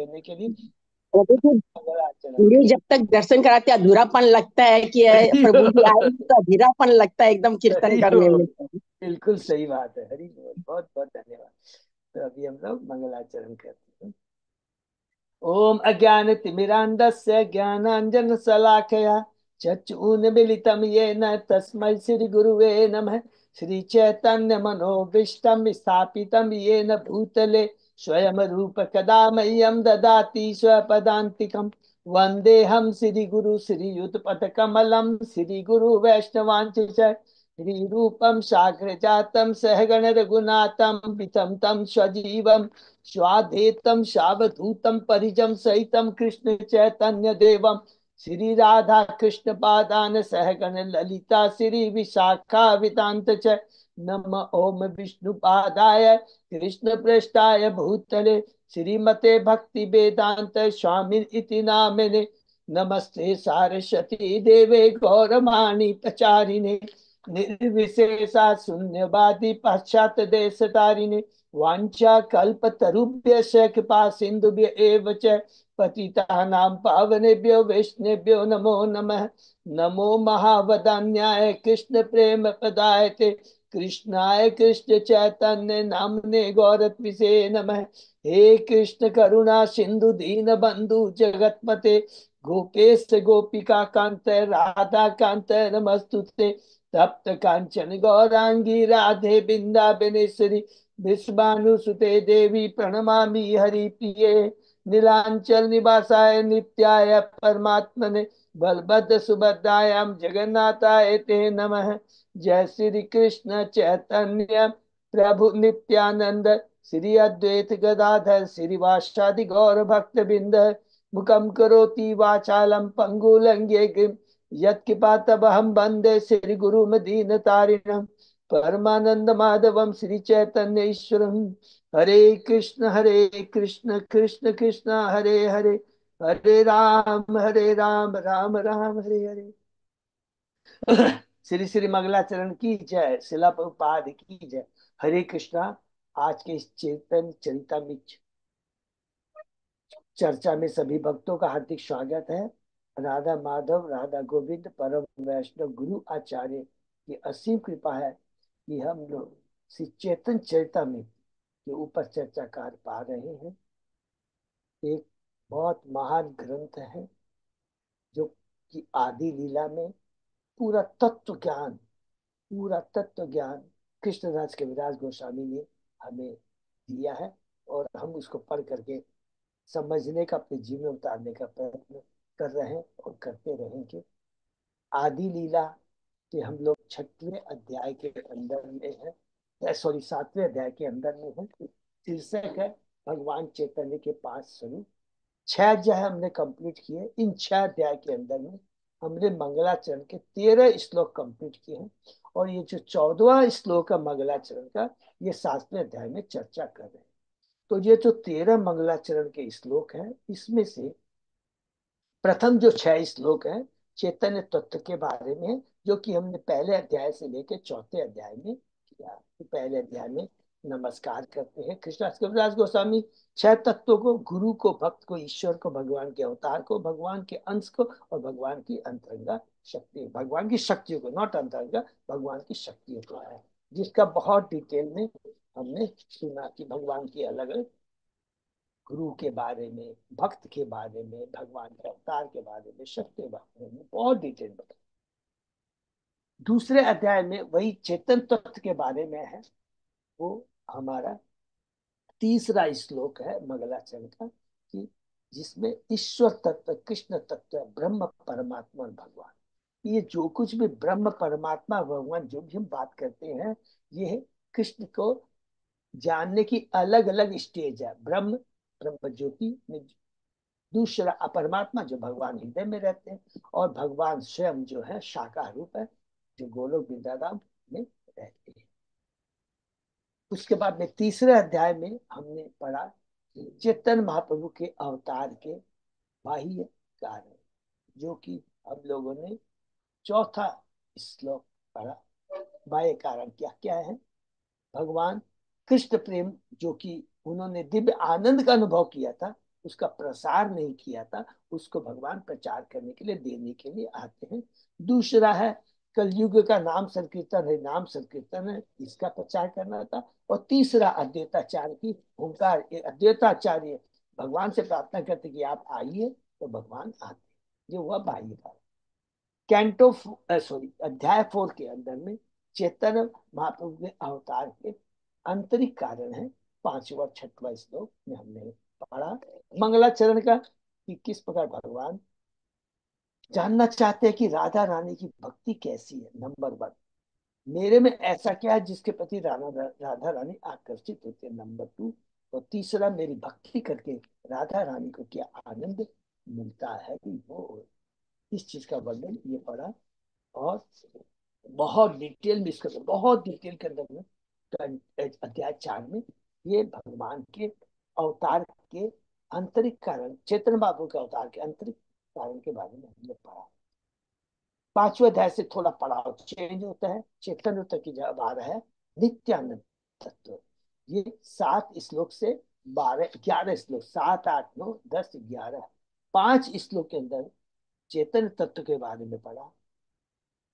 देने के लिए वो देखिए, मंगलाचरण पूरी कर। जब तक दर्शन कराते अधूरापन लगता है कि प्रभु जी आए नहीं, तो अधूरापन लगता है एकदम कीर्तन हरि करने बोल, में। बिल्कुल सही बात है, हरि बोल, बहुत बहुत धन्यवाद। तो अभी हम लोग मंगलाचरण करते हैं। ओम अज्ञान तिमिरांधस्य ज्ञानांजन शलाकया चक्षुन्मीलितं येन तस्मै श्री गुरुवे नमः। श्री चैतन्य मनोभीष्टं स्थापितं येन भूतले स्वयं रूप कदा मह्यं ददाति स्वपदान्तिकम्। वन्देऽहं श्री गुरु श्रीयुतपथकमलं श्री गुरु वैष्णवांच श्री रूपं साग्र जातं सहगण रघुनाथं वितं तं स्वजीवम् स्वाधेतम शावधूतम परिजम सहितम कृष्ण चैतन्य देवम श्री राधा कृष्ण पादान सहगण ललिता श्री विशाखा विदांत च नम ओम विष्णु पादाय कृष्ण पृष्ठाय भूतले श्रीमते भक्ति वेदांत स्वामी इति नामिने। नमस्ते सारस्वती देवे गौरवाणी प्रचारिणे निर्विशेषा शून्यवादी पाश्चात देश तारिणे वाञ्छा कल्पतरुभ्यश्च कृपा सिन्धुभ्य एव च पतितानां पावनेभ्यो वैष्णवेभ्यो नमो नमः। नमो महावदान्याय कृष्ण प्रेम प्रदायते कृष्णाय कृष्ण चैतन्य नामने गौरत्विषे नमः। हे कृष्ण करुणा सिंधु दीन बंधु जगतपते गोपेश गोपिका कांत राधा कांत नमस्तुते। तप्त कांचन गौरांगी राधे बिंदाबनेश्वरी विश्वानुसुते देवी प्रणमामि हरिप्रिये। नीलांचल निवासाय नित्याय परमात्मने बलभद्र सुभद्रायां जगन्नाथाय ते नमः। जय श्री कृष्ण चैतन्य प्रभु नित्यानंद श्री अद्वैत गदाधर श्रीवासादि गौर भक्त बिंद मुखम करोति वाचालम पंगुलंघ्ये गिम यत्किपातमहं वन्दे श्री गुरुमदीन तारिणम् परमानंद माधवम श्री चैतन्य ईश्वरम। हरे कृष्ण कृष्ण कृष्ण हरे हरे हरे राम राम राम हरे हरे। श्री श्री मंगलाचरण की जय, शिला प्रभुपाद की जय। हरे कृष्णा। आज के इस चेतन चरितमृत चर्चा में सभी भक्तों का हार्दिक स्वागत है। राधा माधव राधा गोविंद परम वैष्णव गुरु आचार्य की असीम कृपा है कि हम लोग श्री चेतन चरितमृत के ऊपर चर्चा कर पा रहे हैं। एक बहुत महान ग्रंथ है जो कि आदि लीला में पूरा तत्व ज्ञान, पूरा तत्व ज्ञान कृष्णदास कविराज गोस्वामी ने हमें दिया है। और हम उसको पढ़ करके समझने का, अपने जीवन में उतारने का प्रयत्न कर रहे हैं और करते रहेंगे। आदि लीला के हम लोग छठवें अध्याय के अंदर में है, सॉरी सातवें अध्याय के अंदर में है। शीर्षक है भगवान चैतन्य के 5 स्वरूप। 6 अध्याय हमने कंप्लीट किए। इन 6 अध्याय के अंदर में हमने मंगलाचरण के 13 श्लोक कंप्लीट किए हैं। और ये जो 14वां श्लोक है मंगलाचरण का, ये 7वें अध्याय में चर्चा कर रहे हैं। तो ये जो 13 मंगलाचरण के श्लोक हैं, इसमें से प्रथम जो 6 श्लोक हैं चैतन्य तत्व के बारे में, जो कि हमने पहले अध्याय से लेकर चौथे अध्याय में किया। तो पहले अध्याय में नमस्कार करते हैं कृष्णदास कविराज गोस्वामी 6 तत्वों को, गुरु को, भक्त को, ईश्वर को, भगवान के अवतार को, भगवान के अंश को और भगवान की अंतरंगा शक्ति, भगवान की शक्तियों को, नॉट अंतरंगा, भगवान की शक्तियों को है, जिसका बहुत डिटेल में हमने सुना कि भगवान की अलग अलग, गुरु के बारे में, भक्त के बारे में, भगवान के अवतार के बारे में, शक्ति के बारे में बहुत डिटेल बता। दूसरे अध्याय में वही चेतन तत्व के बारे में है। वो हमारा तीसरा श्लोक है मंगलाचरण का, कि जिसमें ईश्वर तत्व, कृष्ण तत्व, ब्रह्म परमात्मा और भगवान, ये जो कुछ भी ब्रह्म परमात्मा भगवान जो भी हम बात करते हैं, ये कृष्ण को जानने की अलग अलग स्टेज है। ब्रह्म, ब्रह्म ज्योति में, दूसरा अपरमात्मा जो भगवान हृदय में रहते हैं, और भगवान स्वयं जो है शाखा रूप है, जो गोलोक वृंदावन में रहते हैं। उसके बाद में तीसरे अध्याय में हमने पढ़ा चेतन महाप्रभु के अवतार के बाह्य कारण, जो कि हम लोगों ने चौथा श्लोक पढ़ा। बाह्य कारण क्या क्या है? भगवान कृष्ण प्रेम, जो कि उन्होंने दिव्य आनंद का अनुभव किया था, उसका प्रसार नहीं किया था, उसको भगवान प्रचार करने के लिए, देने के लिए आते हैं। दूसरा है कलयुग का नाम संकीर्तन है, नाम संकीर्तन है, इसका प्रचार करना था। और तीसरा अद्वैताचार्य की ओंकार, अद्वैताचार्य भगवान से प्रार्थना करते कि आप आइए, तो भगवान आते। ये हुआ बाह्य कारण। कैंटो सॉरी अध्याय 4 के अंदर में चैतन्य महाप्रभु के अवतार के आंतरिक कारण है। 5वां 6वां श्लोक में हमने पढ़ा मंगलाचरण का, कि किस प्रकार भगवान जानना चाहते हैं कि राधा रानी की भक्ति कैसी है। नंबर 1, मेरे में ऐसा क्या है जिसके प्रति राधा रानी आकर्षित होती है। नंबर 2, और तीसरा, मेरी भक्ति करके राधा रानी को क्या आनंद मिलता है, कि वो इस चीज का वर्णन ये पढ़ा। और बहुत डिटेल में इसका, बहुत डिटेल के अंदर में अध्याय 4 में ये भगवान के अवतार के आंतरिक कारण, चेतन बाबू के अवतार के आंतरिक कारण के बारे में हमने पढ़ा। 5वें अध्याय से थोड़ा पढ़ाव चेंज होता है। चेतन तक की जब आ रहा है नित्यानंद तत्व, ये 7 श्लोक से 11 श्लोक, 7 8 9 10 11, 5 श्लोक के अंदर चेतन तत्व के बारे में पढ़ा।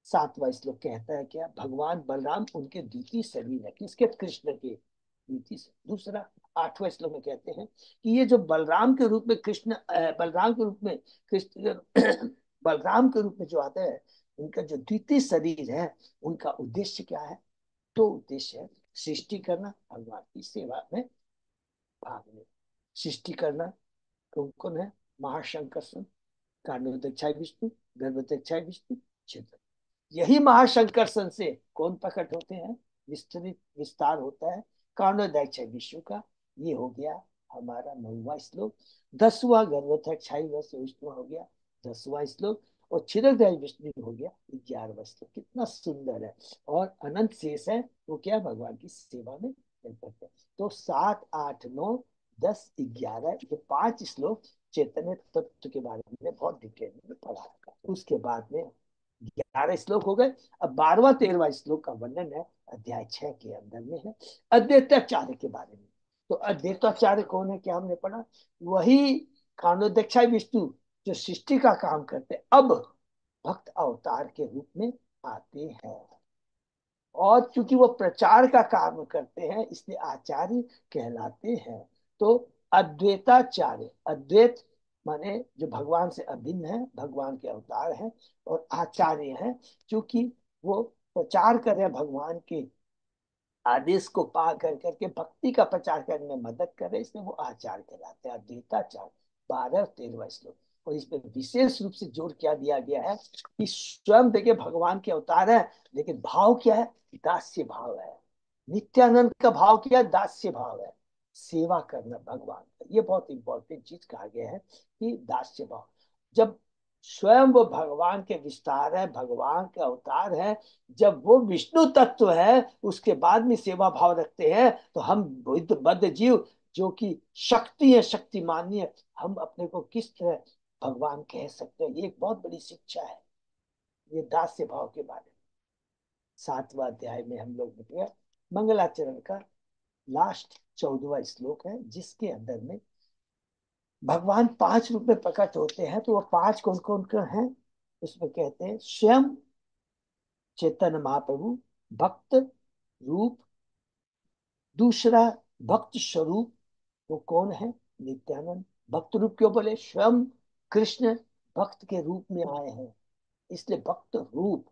7वां श्लोक कहता है क्या, भगवान बलराम उनके द्वितीय शरीर है, किसके, कृष्ण के द्वितीय। दूसरा 8वां श्लोक में कहते हैं कि ये जो बलराम के रूप में कृष्ण, बलराम के रूप में कृष्ण बलराम के रूप में जो आते हैं, उनका जो द्वितीय शरीर है, उनका उद्देश्य क्या है। तो उद्देश्य है सृष्टि करना, भगवान की सेवा में भाग लेना। सृष्टि करना कौन कौन है, महाशंकर, कांडोदक्षाय विष्णु, गर्भोदक्षाय विष्णु, क्षेत्र। यही महाशंकर्षण से कौन प्रकट होते हैं, विस्तृत विस्तार होता है कांडोदक्षाय विष्णु का। ये हो गया हमारा 9वां श्लोक। 10वां गर्भोदक्षाय विष्णु हो गया 10वां श्लोक। और क्षीरोदय विष्णु हो गया 11वां श्लोक। कितना सुंदर है। और अनंत शेष है, वो क्या, भगवान की सेवा में निर्भर है। तो 7 8 9 10 11 ये 5 श्लोक चैतन्य तत्व के बारे में बहुत डिटेल में पढ़ा। उसके बाद में 11 श्लोक हो गए। अब 12वां 13वां श्लोक का वर्णन है अध्याय 6 के अंदर में है अद्वैताचार्य के बारे में। तो अद्वैताचार्य कौन है, क्या हमने पढ़ा, वही कानोदक्षाय विष्णु जो सृष्टि का काम करते अब भक्त अवतार के रूप में आते हैं। और चूंकि वो प्रचार का काम करते हैं, इसलिए आचार्य कहलाते हैं। तो अद्वैताचार्य, अद्वैत माने जो भगवान से अभिन्न है, भगवान के अवतार हैं। और आचार्य हैं क्योंकि वो प्रचार कर रहे हैं, भगवान के आदेश को पा कर करके भक्ति का प्रचार करने में मदद कर रहे, इसलिए वो आचार्य कहलाते हैं। अद्वैताचार्य 12 13वां श्लोक। और इसमें विशेष रूप से जोर क्या दिया गया है कि स्वयं देखिए भगवान के अवतार है, लेकिन भाव क्या है, दास्य भाव है। नित्यानंद का भाव क्या है, दास्य भाव है, सेवा करना भगवान का। ये बहुत इंपॉर्टेंट चीज कहा गया है कि दास्य भाव। जब स्वयं वो भगवान के विस्तार है, भगवान के अवतार है, जब वो विष्णु तत्व है, उसके बाद में सेवा भाव रखते हैं, तो हम बुद्ध बद्ध जीव जो कि शक्ति है, शक्तिमान है, हम अपने को किस तरह भगवान कह सकते हैं। ये एक बहुत बड़ी शिक्षा है, ये दास्य भाव के बारे में। 7वां अध्याय में हम लोग निकले मंगलाचरण का लास्ट 14वां श्लोक है, जिसके अंदर में भगवान 5 रूप में प्रकट होते हैं। तो वो 5 कौन कौन के हैं, उसमें कहते हैं स्वयं चैतन्य महाप्रभु भक्त रूप। दूसरा भक्त स्वरूप, वो कौन है, नित्यानंद। भक्त रूप क्यों बोले, स्वयं कृष्ण भक्त के रूप में आए हैं, इसलिए भक्त रूप।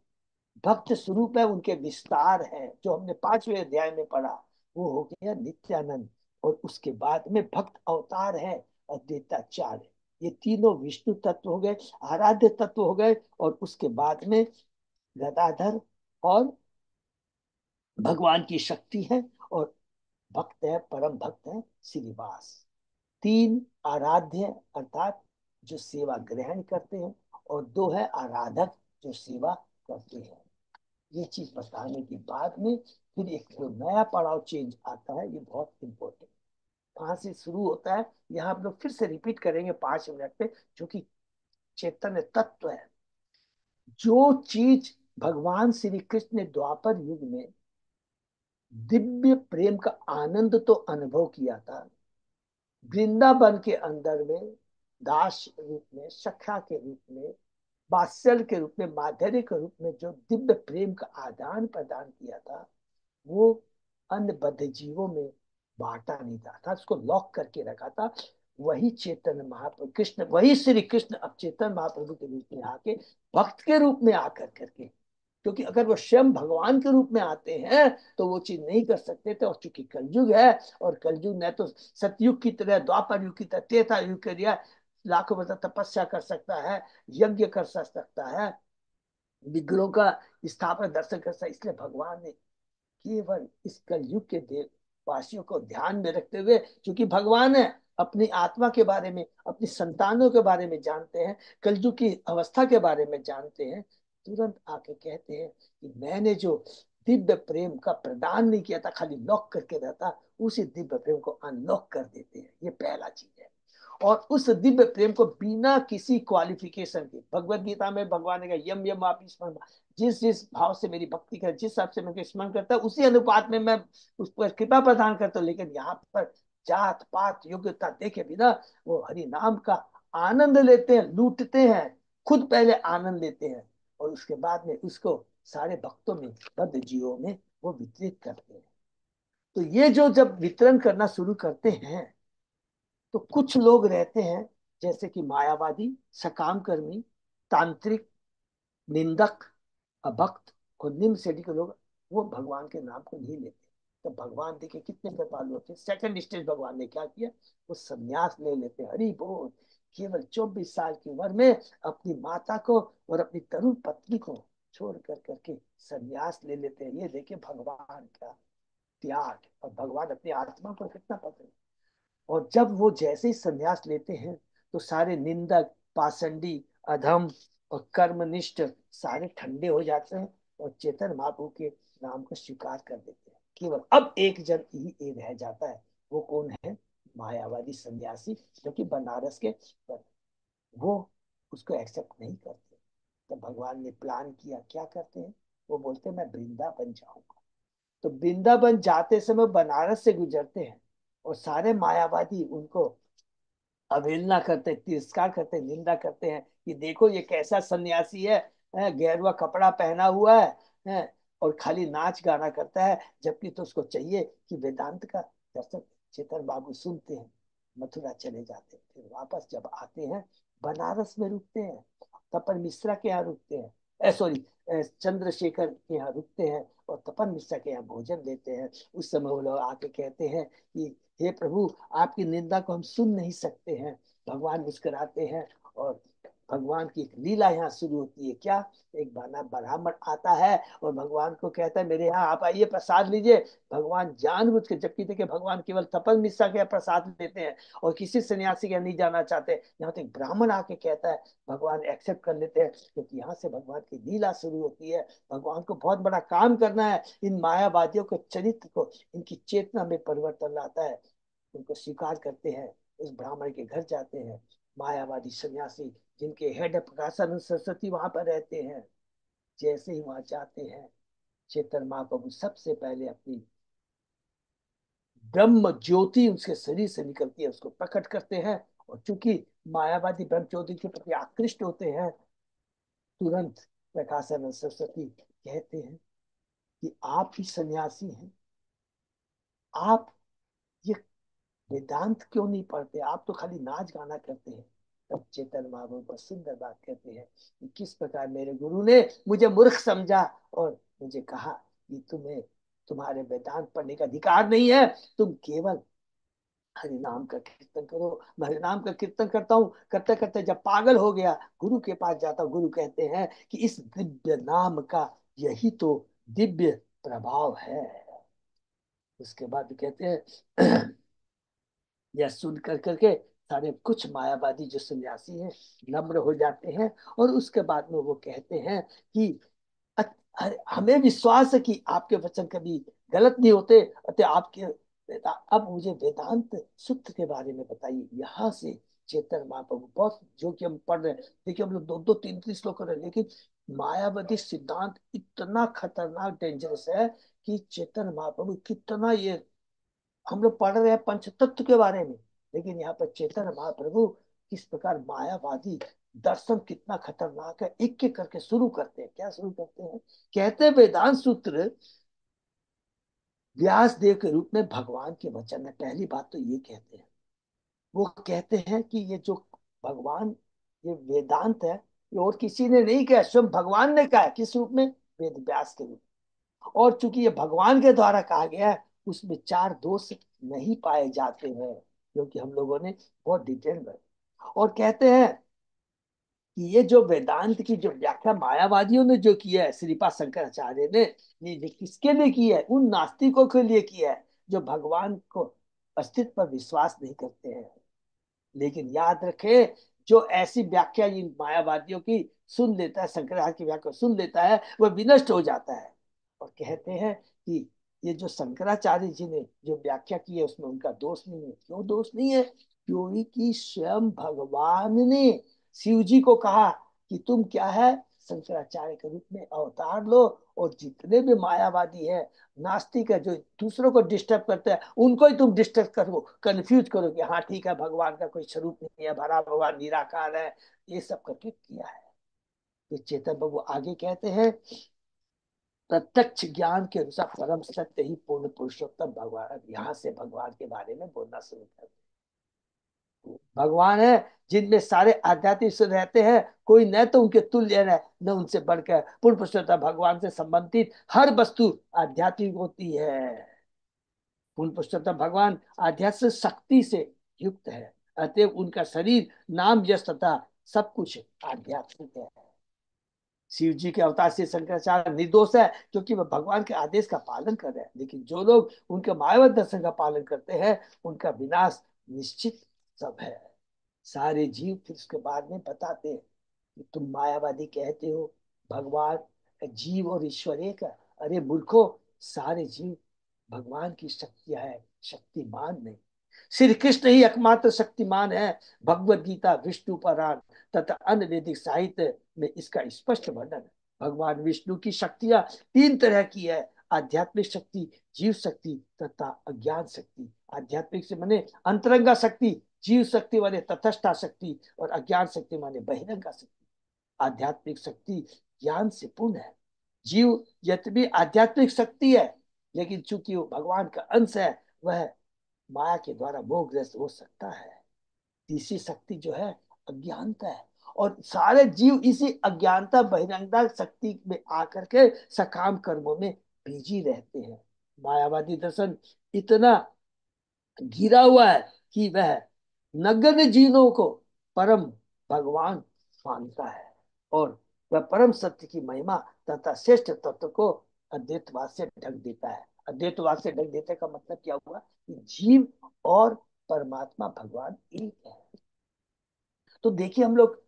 भक्त स्वरूप है, उनके विस्तार है, जो हमने 5वें अध्याय में पढ़ा, वो हो गया नित्यानंद। और उसके बाद में भक्त अवतार है अद्वैताचार्य। ये तीनों विष्णु तत्व हो गए, आराध्य तत्व हो गए। और उसके बाद में गदाधर और भगवान की शक्ति है। और भक्त है, परम भक्त है श्रीनिवास। 3 आराध्य अर्थात जो सेवा ग्रहण करते हैं, और 2 है आराधक जो सेवा करते हैं। ये चीज बताने के बाद में फिर एक जो नया पड़ाव चेंज आता है, ये बहुत इंपॉर्टेंट। कहाँ से शुरू होता है, यहाँ हम लोग फिर से रिपीट करेंगे 5 मिनट पे, जो कि चैतन्य तत्व है। जो चीज भगवान श्री कृष्ण ने द्वापर युग में दिव्य प्रेम का आनंद तो अनुभव किया था, वृंदावन के अंदर में दास रूप में, सखा के रूप में, वात्सल के रूप में, माधुर्य के रूप में जो दिव्य प्रेम का आदान प्रदान किया था, वो अन्य बद्ध जीवों में बांटा नहीं था, उसको लॉक करके रखा था। वही चैतन्य महाप्रभु कृष्ण, वही श्री कृष्ण अब चैतन्य महाप्रभु के रूप में आके, भक्त के रूप में आकर करके, क्योंकि अगर वो स्वयं भगवान के रूप में आते हैं तो वो चीज नहीं कर सकते थे। और चूंकि कलयुग है, और कलयुग न तो सतयुग की तरह, द्वापर युग की तरह, त्रेता युग के लिए लाखों वर्ष तपस्या कर सकता है, यज्ञ कर सकता है, विग्रहों का स्थापना दर्शन कर सकता है। इसलिए भगवान ने केवल इस कलयुग के देव वासियों को ध्यान में रखते हुए, क्योंकि भगवान है, अपनी आत्मा के बारे में, अपनी संतानों के बारे में जानते हैं, कलयुग की अवस्था के बारे में जानते हैं, तुरंत आके कहते हैं कि मैंने जो दिव्य प्रेम का प्रदान नहीं किया था, खाली लॉक करके रहता, उसी दिव्य प्रेम को अनलॉक कर देते हैं। ये पहला चीज है। और उस दिव्य प्रेम को बिना किसी क्वालिफिकेशन के, भगवत गीता में भगवान ने कहा यम यम आप स्मरण, जिस जिस भाव से मेरी भक्ति कर, जिस हिसाब से मैं स्मरण करता हूँ, उसी अनुपात में मैं उस पर कृपा प्रदान करता हूँ। लेकिन यहाँ पर जात पात योग्यता देखे बिना वो हरि नाम का आनंद लेते हैं, लूटते हैं, खुद पहले आनंद लेते हैं, और उसके बाद में उसको सारे भक्तों में, बद्ध जीवों में वो वितरित करते हैं। तो ये जो जब वितरण करना शुरू करते हैं, तो कुछ लोग रहते हैं जैसे कि मायावादी, सकाम कर्मी, तांत्रिक, निंदक, अभक्त और निम्न श्रेणी के लोग, वो भगवान के नाम को नहीं लेते। तो भगवान देखे कितने कृपालु होते हैं। सेकंड स्टेज भगवान ने क्या किया, वो संन्यास ले लेते हैं। हरि बोल। केवल 24 साल की उम्र में अपनी माता को और अपनी तरुण पत्नी को छोड़ कर करके संन्यास ले लेते हैं। ये देखिए भगवान का त्याग, और भगवान अपनी आत्मा को कितना पसंद। और जब वो जैसे ही संन्यास लेते हैं, तो सारे निंदक, पाषंडी, अधम और कर्मनिष्ठ सारे ठंडे हो जाते हैं, और चेतन महाप्रभु के नाम को स्वीकार कर देते हैं। केवल अब एक जन ही रह जाता है। वो कौन है? मायावादी सन्यासी, जो कि बनारस के, वो उसको एक्सेप्ट नहीं करते। तो भगवान ने प्लान किया, क्या करते हैं, वो बोलते हैं मैं वृंदावन जाऊंगा। तो वृंदावन जाते समय बनारस से गुजरते हैं, और सारे मायावादी उनको अवहेलना करते, तिरस्कार करते, निंदा करते हैं कि देखो ये कैसा सन्यासी है, गेरुआ कपड़ा पहना हुआ है, और खाली नाच गाना करता है, जबकि तो उसको चाहिए कि वेदांत का दर्शन। चेतन बाबू सुनते हैं, मथुरा चले जाते हैं, फिर वापस जब आते हैं बनारस में रुकते हैं, तपन मिश्रा के यहाँ रुकते हैं, सॉरी, चंद्रशेखर के यहाँ रुकते हैं, और तपन मिश्रा के यहाँ भोजन देते हैं। उस समय वो लोग आके कहते हैं कि हे प्रभु, आपकी निंदा को हम सुन नहीं सकते हैं। भगवान मुस्कुराते हैं, और भगवान की एक लीला यहाँ शुरू होती है। क्या? एक बना ब्राह्मण आता है और भगवान को कहता है मेरे यहाँ आप आइए, प्रसाद लीजिए। भगवान जानबूझ के, जबकि देखिए भगवान केवल तपन मिश्रा के यहाँ प्रसाद लेते हैं, और किसी सन्यासी के यहाँ नहीं जाना चाहते। यहाँ तो एक ब्राह्मण आके कहता है, भगवान एक्सेप्ट कर लेते हैं, क्योंकि यहाँ से भगवान की लीला शुरू होती है। भगवान को बहुत बड़ा काम करना है, इन मायावादियों के चरित्र को, इनकी चेतना में परिवर्तन लाता है। उनको स्वीकार करते हैं, उस ब्राह्मण के घर जाते हैं। मायावादी सन्यासी, जिनके हेड प्रकाशानंद सरस्वती वहां पर रहते हैं, जैसे ही वहां जाते हैं, चेतन महाप्रभु सबसे पहले अपनी ब्रह्म ज्योति उसके शरीर से निकलती है, उसको प्रकट करते हैं। और चूंकि मायावादी ब्रह्म ज्योति के प्रति आकृष्ट होते हैं, तुरंत प्रकाशानंद सरस्वती कहते हैं कि आप ही सन्यासी हैं, आप ये वेदांत क्यों नहीं पढ़ते, आप तो खाली नाच गाना करते हैं। तब चेतन महाप्रभु पर सुंदर बात कहते हैं कि किस प्रकार मेरे गुरु ने मुझे मूर्ख समझा, और मुझे कहा कि तुम्हें, तुम्हारे वेदांत पढ़ने का अधिकार नहीं है, तुम केवल हरि नाम का कीर्तन करो। मैं हरि नाम का कीर्तन करता हूँ, करते करते जब पागल हो गया, गुरु के पास जाता हूँ। गुरु कहते हैं कि इस दिव्य नाम का यही तो दिव्य प्रभाव है। उसके बाद कहते हैं यह सुन कर करके सारे कुछ मायावादी जो सन्यासी हैं नम्र हो जाते हैं, और उसके बाद में वो कहते हैं कि हमें विश्वास है कि आपके वचन कभी गलत नहीं होते, अतः आपके अब मुझे वेदांत सूत्र के बारे में बताइए। यहाँ से चेतन महाप्रभु, बहुत जो कि हम पढ़ रहे हैं, देखिए हम लोग दो दो तीन तीन श्लोक कर रहे हैं, लेकिन मायावादी सिद्धांत इतना खतरनाक डेंजरस है कि चेतन महाप्रभु कितना ये, हम लोग पढ़ रहे हैं पंच तत्व के बारे में, लेकिन यहाँ पर चैतन्य महाप्रभु किस प्रकार मायावादी दर्शन कितना खतरनाक है, एक एक करके शुरू करते हैं। क्या शुरू करते हैं? कहते हैं वेदांत सूत्र व्यास देव के रूप में भगवान के वचन है। पहली बात तो ये कहते हैं, वो कहते हैं कि ये जो भगवान, ये वेदांत है, ये और किसी ने नहीं कहा, स्वयं भगवान ने कहा है। किस रूप में? वेद व्यास के रूप में। और चूंकि ये भगवान के द्वारा कहा गया है, उसमें चार दोष नहीं पाए जाते हैं, क्योंकि हम लोगों ने बहुत डिटेल में। और कहते हैं कि ये जो वेदांत की जो व्याख्या मायावादियों ने जो किया है, श्रीपाद शंकराचार्य ने, ये किसके लिए किया है? उन नास्तिकों के लिए किया है जो भगवान को अस्तित्व पर विश्वास नहीं करते हैं। लेकिन याद रखे, जो ऐसी व्याख्या इन मायावादियों की सुन लेता है, शंकराचार्य की व्याख्या सुन लेता है, वह विनष्ट हो जाता है। और कहते हैं कि ये जो शंकराचार्य जी ने जो व्याख्या की है, उसमें उनका दोष नहीं है। क्यों दोष नहीं है? क्योंकि स्वयं भगवान ने शिव जी को कहा कि तुम क्या है, शंकराचार्य के रूप में अवतार लो, और जितने भी मायावादी है, नास्तिक है, जो दूसरों को डिस्टर्ब करते हैं, उनको ही तुम डिस्टर्ब करो, कंफ्यूज करो कि हाँ ठीक है, भगवान का कोई स्वरूप नहीं है, भरा भगवान निराकार है। ये सब करके किया है। तो चेतन बाबू आगे कहते हैं, प्रत्यक्ष ज्ञान के अनुसार परम सत्य ही पूर्ण पुरुषोत्तम भगवान। यहाँ से भगवान के बारे में बोलना शुरू कर। भगवान है जिनमें सारे आध्यात्मिक सुख रहते हैं, कोई न तो उनके तुल्य है न उनसे बढ़कर। पूर्ण पुरुषोत्तम भगवान से संबंधित हर वस्तु आध्यात्मिक होती है। पूर्ण पुरुषोत्तम भगवान आध्यात्मिक शक्ति से युक्त है, अतएव उनका शरीर, नाम, यश तथा सब कुछ आध्यात्मिक है। शिव जी के अवतार से शंकराचार्य निर्दोष है, क्योंकि वह भगवान के आदेश का पालन कर रहे हैं। लेकिन जो लोग उनके मायावत दर्शन का पालन करते हैं, उनका विनाश निश्चित सब है। सारे जीव फिर उसके बाद में बताते हैं कि तुम मायावादी कहते हो भगवान, जीव और ईश्वर एक है। अरे मूर्खो, सारे जीव भगवान की शक्तियां है, शक्तिमान नहीं। श्री कृष्ण ही एकमात्र शक्तिमान है। भगवत गीता, विष्णु पुराण तथा अन्य वैदिक साहित्य में इसका स्पष्ट वर्णन है। भगवान विष्णु की शक्तियां तीन तरह की है: आध्यात्मिक शक्ति, जीव शक्ति तथा अज्ञान शक्ति। आध्यात्मिक से माने अंतरंगा शक्ति, जीव शक्ति माने तटस्था शक्ति, और अज्ञान शक्ति माने बहिरंगा शक्ति। आध्यात्मिक शक्ति ज्ञान से पूर्ण है। जीव यद्यपि आध्यात्मिक शक्ति है, लेकिन चूंकि वो भगवान का अंश है, वह माया के द्वारा मोहग्रस्त हो सकता है। तीसरी शक्ति जो है अज्ञानता है, और सारे जीव इसी अज्ञानता बहिरंगता शक्ति में आकर के सकाम कर्मों में बिजी रहते हैं। मायावादी दर्शन इतना घिरा हुआ है कि वह नग्न जीवों को परम भगवान मानता है, और वह परम सत्य की महिमा तथा श्रेष्ठ तत्व को अद्वैतवाद से ढक देता है। अद्वैतवाद से ढक देने का मतलब क्या हुआ? कि जीव और परमात्मा भगवान एक है। तो देखिए, हम लोग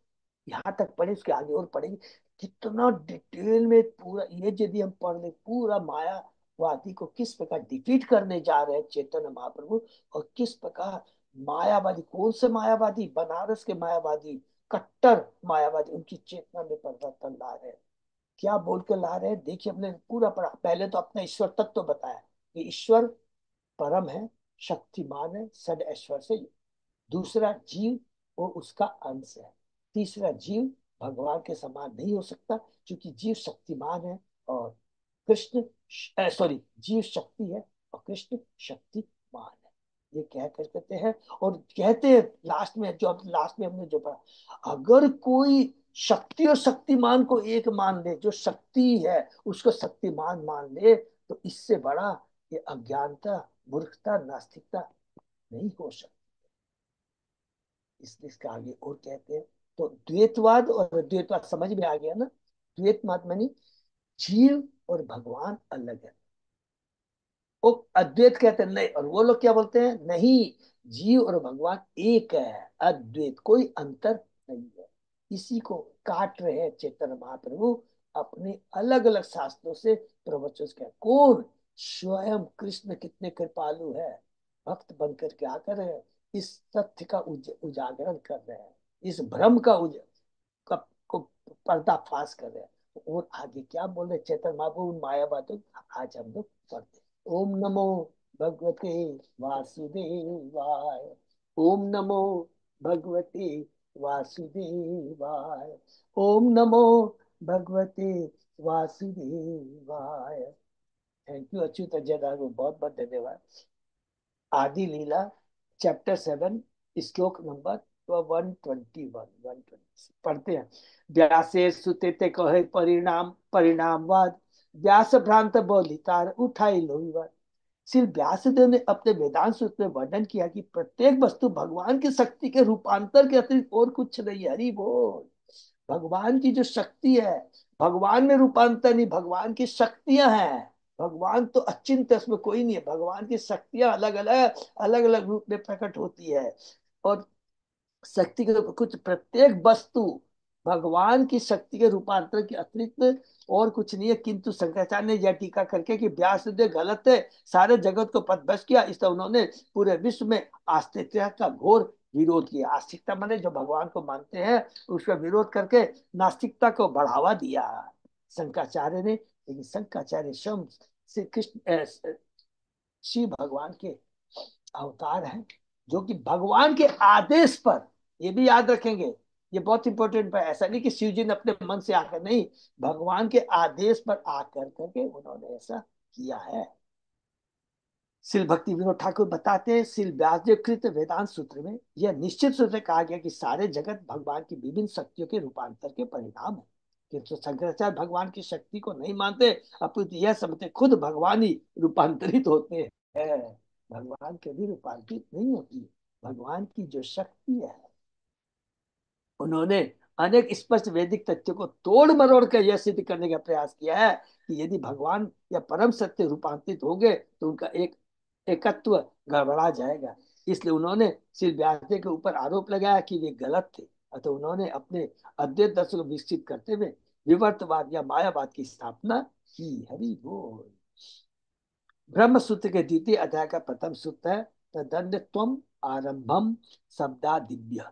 यहाँ तक पढ़े, उसके आगे और पढ़ेंगे। कितना डिटेल में पूरा ये यदि हम पढ़ ले, पूरा मायावादी को किस प्रकार डिफीट करने जा रहे हैं चैतन्य महाप्रभु, और किस प्रकार मायावादी, कौन से मायावादी? बनारस के मायावादी, कट्टर मायावादी, उनकी चेतना में परिवर्तन ला रहे हैं। क्या बोल के ला रहे हैं? देखिए, हमने पूरा पढ़ा। पहले तो अपना ईश्वर तत्व तो बताया कि ईश्वर परम है, शक्तिमान है, सद ऐश्वर्य से। दूसरा, जीव वो उसका अंश है। तीसरा, जीव भगवान के समान नहीं हो सकता, क्योंकि जीव शक्तिमान है, और कृष्ण, सॉरी, जीव शक्ति है और कृष्ण शक्तिमान है। ये कह कर कहते हैं, और कहते हैं लास्ट में, जो लास्ट में हमने जो पढ़ा, अगर कोई शक्ति और शक्तिमान को एक मान ले, जो शक्ति है उसको शक्तिमान मान ले, तो इससे बड़ा ये अज्ञानता, मूर्खता, नास्तिकता नहीं हो सकती। इसलिए इसका आगे और कहते हैं। तो द्वैतवाद और अद्वैतवाद समझ में आ गया ना? द्वैतवाद मानी जीव और भगवान अलग है, वो अद्वैत कहते हैं नहीं। और वो लोग क्या बोलते हैं? नहीं, जीव और भगवान एक है, अद्वैत, कोई अंतर नहीं है। इसी को काट रहे हैं चैतन्य महाप्रभु अपने अलग अलग शास्त्रों से प्रवचन कर। कौन? स्वयं कृष्ण कितने कृपालु है, भक्त बनकर क्या कर रहे हैं? इस तथ्य का उजागरण कर रहे हैं, इस भ्रम का को पर्दाफाश कर रहे हैं। और आगे क्या बोल रहे चैतन्य महाप्रभु मायावादी? आज हम लोग पढ़ते। ओम नमो भगवते वासुदेवाय। ओम नमो भगवते वासुदेवाय। ओम नमो भगवते वासुदेवाय। थैंक यू अच्युत अजय, बहुत बहुत धन्यवाद। आदि लीला चैप्टर 7 श्लोक नंबर 121 पढ़ते हैं। व्यासे सुते ते कहे परिणाम परिणामवाद, व्यास भ्रांत बोली तार उठाई लोहिवाद। श्री व्यासदेव ने अपने वेदांत सूत्र में वर्णन किया कि प्रत्येक वस्तु भगवान की शक्ति के रूपांतर के अतिरिक्त और कुछ नहीं है। हरि बोल। भगवान की जो शक्ति है, भगवान में रूपांतर नहीं, भगवान की शक्तियां हैं। भगवान तो अचिंत्य, उसमें कोई नहीं है। भगवान की शक्तियां अलग अलग अलग अलग रूप में प्रकट होती है। और शक्ति के कुछ प्रत्येक वस्तु भगवान की शक्ति के रूपांतर के अतिरिक्त और कुछ नहीं है। किंतु शंकराचार्य ने यह टीका करके कि व्यासदेव गलत है, सारे जगत को पथभ्रष्ट किया, इसलिए उन्होंने पूरे विश्व में आस्तिकता का घोर विरोध किया। आस्तिकता माने जो भगवान को मानते हैं उसका विरोध करके नास्तिकता को बढ़ावा दिया शंकराचार्य ने। लेकिन शंकराचार्य स्वयं श्री कृष्ण शिव भगवान के अवतार हैं, जो कि भगवान के आदेश पर, ये भी याद रखेंगे, ये बहुत इंपॉर्टेंट है। ऐसा नहीं कि शिव जी ने अपने मन से आकर, नहीं, भगवान के आदेश पर आकर करके उन्होंने ऐसा किया है। श्री भक्ति विनोद ठाकुर बताते हैं, श्री व्यासदेव कृत वेदांत सूत्र में यह निश्चित रूप से कहा गया कि सारे जगत भगवान की विभिन्न शक्तियों के रूपांतर के परिणाम है। किंतु शंकराचार्य भगवान की शक्ति को नहीं मानते, अपितु यह समझते खुद भगवान ही रूपांतरित होते हैं। भगवान कभी रूपांतरित नहीं होती। भगवान की जो शक्ति है, उन्होंने अनेक स्पष्ट वैदिक तथ्यों को तोड़ मरोड़ कर यह सिद्ध करने का प्रयास किया है कि यदि भगवान या परम सत्य रूपांतरित होंगे तो उनका एक एकत्व गड़बड़ा जाएगा। इसलिए उन्होंने श्री व्यासदेव के ऊपर आरोप लगाया कि वे गलत थे। अतः उन्होंने अपने अद्वैत दर्शन को विकसित करते हुए विवर्तवाद या मायावाद की स्थापना की। हरि बोल। ब्रह्म सूत्र के द्वितीय अध्याय का प्रथम सूत्र है तदन्यत्वम आरंभम शब्दा दिव्य।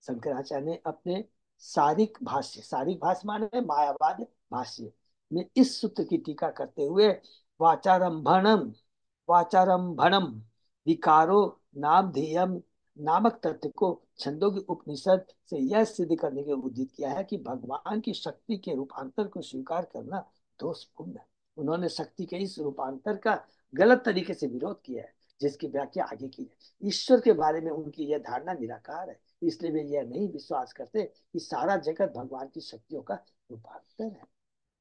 शंकराचार्य ने अपने सारिक भाष्य माने मायावाद भाष्य में इस सूत्र की टीका करते हुए वाचारंभणम वाचारंभणम विकारो नामधेयम नामक तत्व को छंदों की उपनिषद से यह सिद्ध करने के उद्दित किया है कि भगवान की शक्ति के रूपांतर को स्वीकार करना दोषपूर्ण है। उन्होंने शक्ति के इस रूपांतर का गलत तरीके से विरोध किया है, जिसकी व्याख्या आगे की है। ईश्वर के बारे में उनकी यह धारणा निराकार है, इसलिए वे यह नहीं विश्वास करते कि सारा जगत भगवान की शक्तियों का रूपांतर है।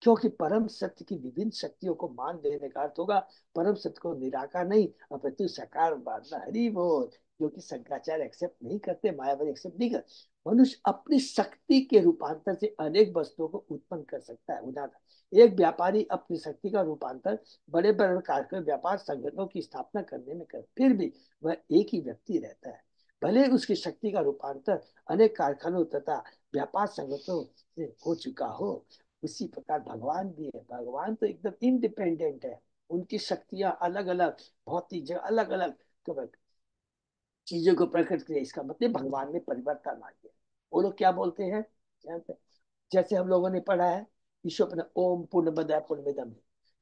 क्योंकि परम सत्य की विभिन्न शक्तियों को मान देने का अर्थ होगा परम सत्य को निराकार नहीं अपितु साकार मानना। हरि बोल। क्योंकि शंकराचार्य एक्सेप्ट नहीं करते, मायावादी एक्सेप्ट नहीं करते। मनुष्य अपनी शक्ति के रूपांतर से अनेक वस्तुओं को उत्पन्न कर सकता है। उदाहरण, एक व्यापारी अपनी शक्ति का रूपांतर बड़े बड़े कारखाने व्यापार संगठनों की स्थापना करने में कर, फिर भी वह एक ही व्यक्ति रहता है। भले उसकी शक्ति का रूपांतर अनेक कारखानों तथा व्यापार संगठनों से हो चुका हो। उसी प्रकार भगवान भी है। भगवान तो एकदम इंडिपेंडेंट है। उनकी शक्तियां अलग अलग भौतिक जगह अलग अलग चीजों को प्रकट किया। इसका मतलब भगवान में परिवर्तन आ गया। वो लोग क्या बोलते हैं जानते हैं? जैसे हम लोगों ने पढ़ा है ईश्वर अपने ओम पूर्ण बदाय पूर्ण मिदम,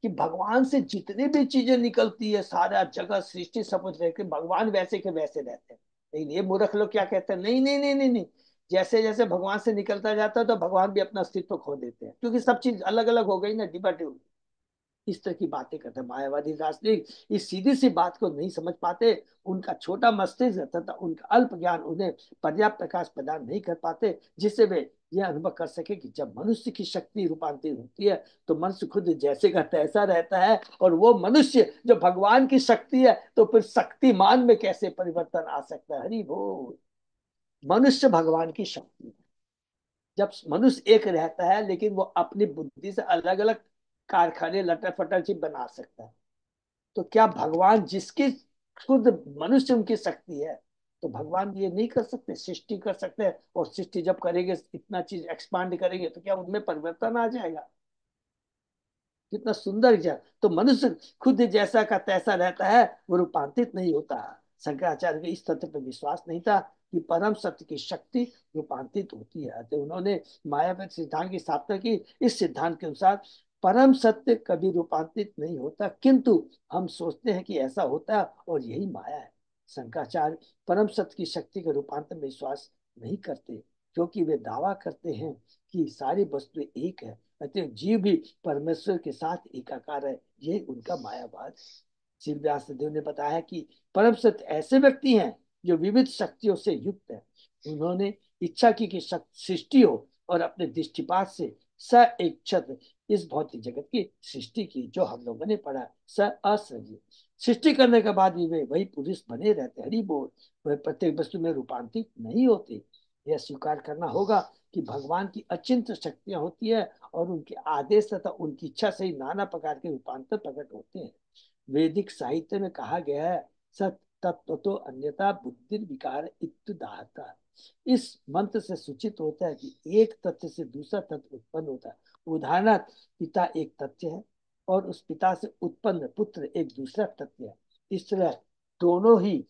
कि भगवान से जितनी भी चीजें निकलती है, सारा जगत सृष्टि सब कुछ रह के भगवान वैसे के वैसे रहते हैं। लेकिन ये मूर्ख लोग क्या कहते हैं, नहीं नहीं नहीं नहीं नहीं, जैसे जैसे भगवान से निकलता जाता है तो भगवान भी अपना अस्तित्व खो देते हैं, क्योंकि सब चीज अलग अलग हो गई ना, डिबेटिव। इस तरह की बातें करते हैं मायावादी राजनीतिक। इस सीधी सी बात को नहीं समझ पाते। उनका छोटा मस्तिष्क तथा उनका अल्प ज्ञान उन्हें पर्याप्त प्रकाश प्रदान नहीं कर पाते, जिससे वे यह अनुभव कर सके कि जब मनुष्य की शक्ति रूपांतरित होती है तो मनुष्य खुद जैसे का तैसा रहता है। और वो मनुष्य जो भगवान की शक्ति है तो फिर शक्तिमान में कैसे परिवर्तन आ सकता है। हरि बोल। मनुष्य भगवान की शक्ति है। जब मनुष्य एक रहता है लेकिन वो अपनी बुद्धि से अलग अलग कारखाने लटर फटर चीज बना सकता है, तो क्या भगवान जिसकी खुद मनुष्य उनकी शक्ति है, तो भगवान ये नहीं कर सकते? सृष्टि कर सकते हैं, और सृष्टि जब करेंगे इतना चीज एक्सपांड करेंगे तो क्या उनमें परिवर्तन आ जाएगा? कितना सुंदर विचार। तो मनुष्य खुद जैसा का तैसा रहता है, वो रूपांतरित नहीं होता। शंकराचार्य के इस तथ्य पर विश्वास नहीं था कि परम सत्य की शक्ति रूपांतरित होती है। तो उन्होंने मायावाद सिद्धांत की स्थापना की। इस सिद्धांत के अनुसार परम सत्य कभी रूपांतरित नहीं होता, किंतु हम सोचते हैं कि ऐसा होता है और यही माया है। शंकराचार्य परम सत्य की शक्ति के रूपांतर में विश्वास नहीं करते, क्योंकि वे दावा करते हैं कि सारी वस्तुएं एक है, अतः जीव भी परमेश्वर के साथ एकाकार है। ये उनका मायावाद। श्री व्यासदेव ने बताया कि परम सत्य ऐसे व्यक्ति हैं जो विविध शक्तियों से युक्त है। उन्होंने इच्छा की कि सृष्टि हो और अपने दृष्टिपात से स इच्छत इस भौतिक जगत की सृष्टि की, जो हम लोगों ने पढ़ा, स असृजित। सृष्टि करने के बाद भी वे वही पुरुष बने रहते। हरि बोल। वह प्रत्येक वस्तु में रूपांतरित नहीं होते। यह स्वीकार करना होगा कि भगवान की अचिंत शक्तियां होती है और उनके आदेश तथा उनकी इच्छा से ही नाना प्रकार के रूपांतर प्रकट होते हैं। वैदिक साहित्य में कहा गया है, सत तत्व तो अन्यथा बुद्धि विकार इत्युदाहता। इस मंत्र से सूचित होता है कि एक तत्व से दूसरा तत्व उत्पन्न होता है। उदाहरण, पिता एक तत्व है और उस पिता से उत्पन्न पुत्र एक दूसरा तत्व है। इस तरह दोनों ही